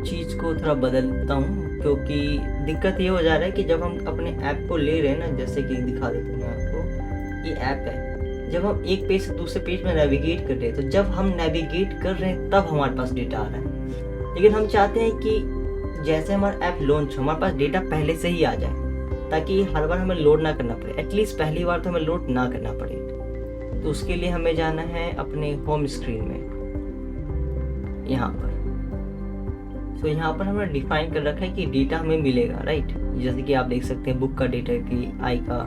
चीज़ को थोड़ा बदलता हूँ क्योंकि दिक्कत ये हो जा रहा है कि जब हम अपने ऐप को ले रहे हैं ना, जैसे कि दिखा देता हूँ आपको, ये ऐप है। जब हम एक पेज से दूसरे पेज में नेविगेट कर रहे हैं, तो जब हम नेविगेट कर रहे हैं तब हमारे पास डेटा आ रहा है। लेकिन हम चाहते हैं कि जैसे हमारा ऐप लॉन्च हमारे पास डेटा पहले से ही आ जाए, ताकि हर बार हमें लोड ना करना पड़े। एटलीस्ट पहली बार तो हमें लोड ना करना पड़े। तो उसके लिए हमें जाना है अपने होम स्क्रीन में, यहाँ पर। तो यहाँ पर हमने डिफाइन कर रखा है कि डेटा हमें मिलेगा, राइट। जैसे कि आप देख सकते हैं बुक का डेटा की आई का,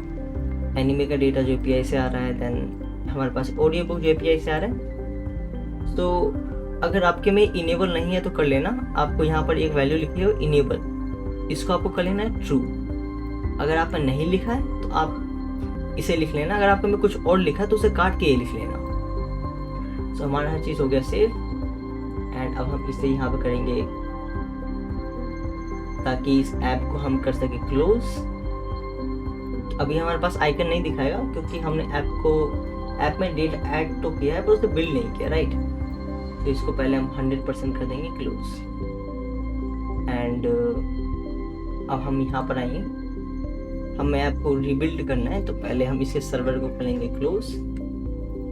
एनिमे का डेटा जो API से आ रहा है, देन हमारे पास ऑडियो बुक जो API से आ रहा है। तो अगर आपके में इनेबल नहीं है तो कर लेना। आपको यहाँ पर एक वैल्यू लिखी है इनेबल, इसको आपको कर लेना है ट्रू। अगर आपने नहीं लिखा है तो आप इसे लिख लेना। अगर आपने में कुछ और लिखा है तो उसे काट के ये लिख लेना। तो हमारा हर चीज़ हो गया सेव। एंड अब हम इसे यहाँ पर करेंगे ताकि इस ऐप को हम कर सके क्लोज। अभी हमारे पास आइकन नहीं दिखाएगा क्योंकि हमने ऐप में डेटा ऐड तो किया है पर उसे बिल्ड नहीं किया, राइट। तो इसको पहले हम 100% कर देंगे क्लोज। एंड अब हम यहाँ पर आएंगे, हमें ऐप को रीबिल्ड करना है। तो पहले हम इसके सर्वर को करेंगे क्लोज।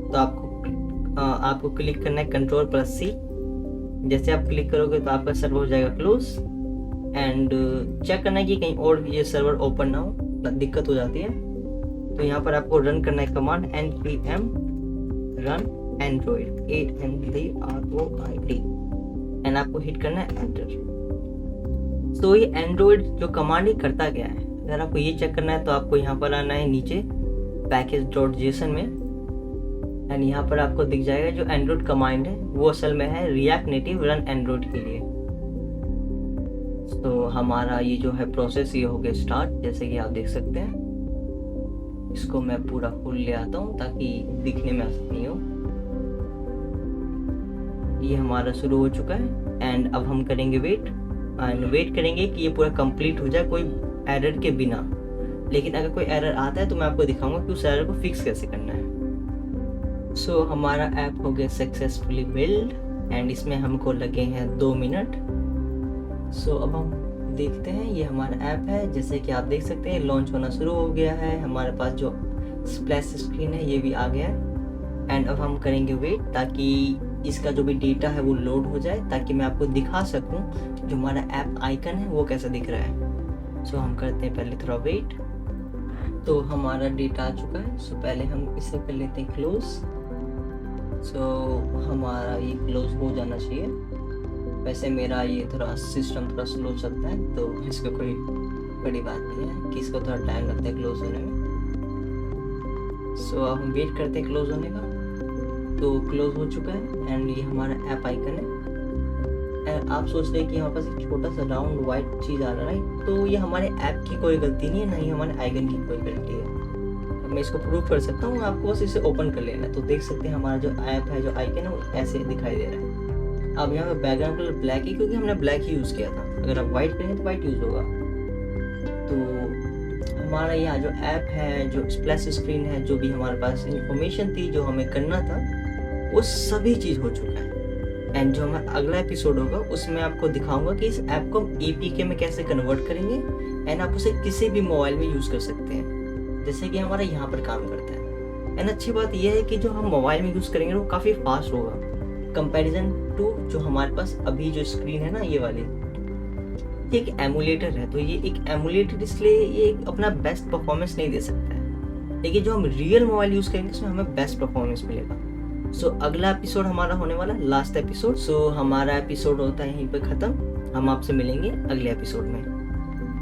तो आपको क्लिक करना है Ctrl+C। जैसे आप क्लिक करोगे तो आपका सर्वर हो जाएगा क्लोज। एंड चेक करना है कि कहीं और ये सर्वर ओपन ना हो, दिक्कत हो जाती है। तो यहाँ पर आपको रन करना है command npm run android 8NDROID and आपको हिट करना है एंटर। तो ये एंड्रॉइड जो कमांड ही करता क्या है, अगर आपको ये चेक करना है तो आपको यहाँ पर आना है नीचे package.json में। एंड यहाँ पर आपको दिख जाएगा जो एंड्रॉइड कमांड है वो असल में है रिएक्ट नेटिव रन एंड्रॉइड के लिए। तो हमारा ये जो है प्रोसेस ये हो गया स्टार्ट, जैसे कि आप देख सकते हैं। इसको मैं पूरा फुल ले आता हूँ ताकि दिखने में आसानी हो। ये हमारा शुरू हो चुका है। एंड अब हम करेंगे वेट करेंगे कि ये पूरा कंप्लीट हो जाए कोई एरर के बिना। लेकिन अगर कोई एरर आता है तो मैं आपको दिखाऊंगा कि उस एरर को फिक्स कैसे करना है। सो हमारा ऐप हो गया सक्सेसफुली बिल्ड एंड इसमें हमको लगे हैं 2 मिनट। सो अब हम देखते हैं, ये हमारा ऐप है। जैसे कि आप देख सकते हैं लॉन्च होना शुरू हो गया है। हमारे पास जो स्प्लैश स्क्रीन है ये भी आ गया है। एंड अब हम करेंगे वेट ताकि इसका जो भी डेटा है वो लोड हो जाए, ताकि मैं आपको दिखा सकूं जो हमारा ऐप आइकन है वो कैसा दिख रहा है। सो हम करते हैं पहले थोड़ा वेट। तो हमारा डेटा आ चुका है। सो पहले हम इसे कर लेते हैं क्लोज। सो हमारा ये क्लोज हो जाना चाहिए। वैसे मेरा ये थोड़ा सिस्टम थोड़ा स्लो चलता है तो इसका कोई बड़ी बात नहीं है कि इसको थोड़ा टाइम लगता है क्लोज होने में। सो अब हम वेट करते हैं क्लोज होने का। तो क्लोज हो चुका है एंड ये हमारा ऐप आइकन है। एंड आप सोच रहे हैं कि हमारे पास एक छोटा सा राउंड वाइट चीज़ आ रहा है, तो ये हमारे ऐप की कोई गलती नहीं है, ना ही हमारे आइकन की कोई गलती है। मैं इसको प्रूव कर सकता हूँ, आपको बस इसे ओपन कर लेना है। तो देख सकते हैं हमारा जो ऐप है जो आइकन है वो ऐसे दिखाई दे रहा है। अब यहाँ पे बैकग्राउंड कलर ब्लैक है क्योंकि हमने ब्लैक ही यूज़ किया था। अगर आप वाइट करेंगे तो वाइट यूज़ होगा। तो हमारा यहाँ जो ऐप है, जो स्प्लैश स्क्रीन है, जो भी हमारे पास इंफॉर्मेशन थी जो हमें करना था, वो सभी चीज़ हो चुका है। एंड जो हमारा अगला एपिसोड होगा उसमें आपको दिखाऊंगा कि इस ऐप को हम APK में कैसे कन्वर्ट करेंगे एंड आप उसे किसी भी मोबाइल में यूज़ कर सकते हैं, जैसे कि हमारा यहाँ पर काम करता है। एंड अच्छी बात यह है कि जो हम मोबाइल में यूज़ करेंगे वो काफ़ी फास्ट होगा कंपैरिजन टू जो हमारे पास अभी जो स्क्रीन है ना ये वाली, ये एक एमुलेटर है। तो ये एक एमुलेटर इसलिए ये अपना बेस्ट परफॉर्मेंस नहीं दे सकता है, लेकिन जो हम रियल मोबाइल यूज़ करेंगे उसमें हमें बेस्ट परफॉर्मेंस मिलेगा। सो अगला एपिसोड हमारा होने वाला लास्ट एपिसोड। सो हमारा एपिसोड होता है यहीं पे ख़त्म। हम आपसे मिलेंगे अगले एपिसोड में।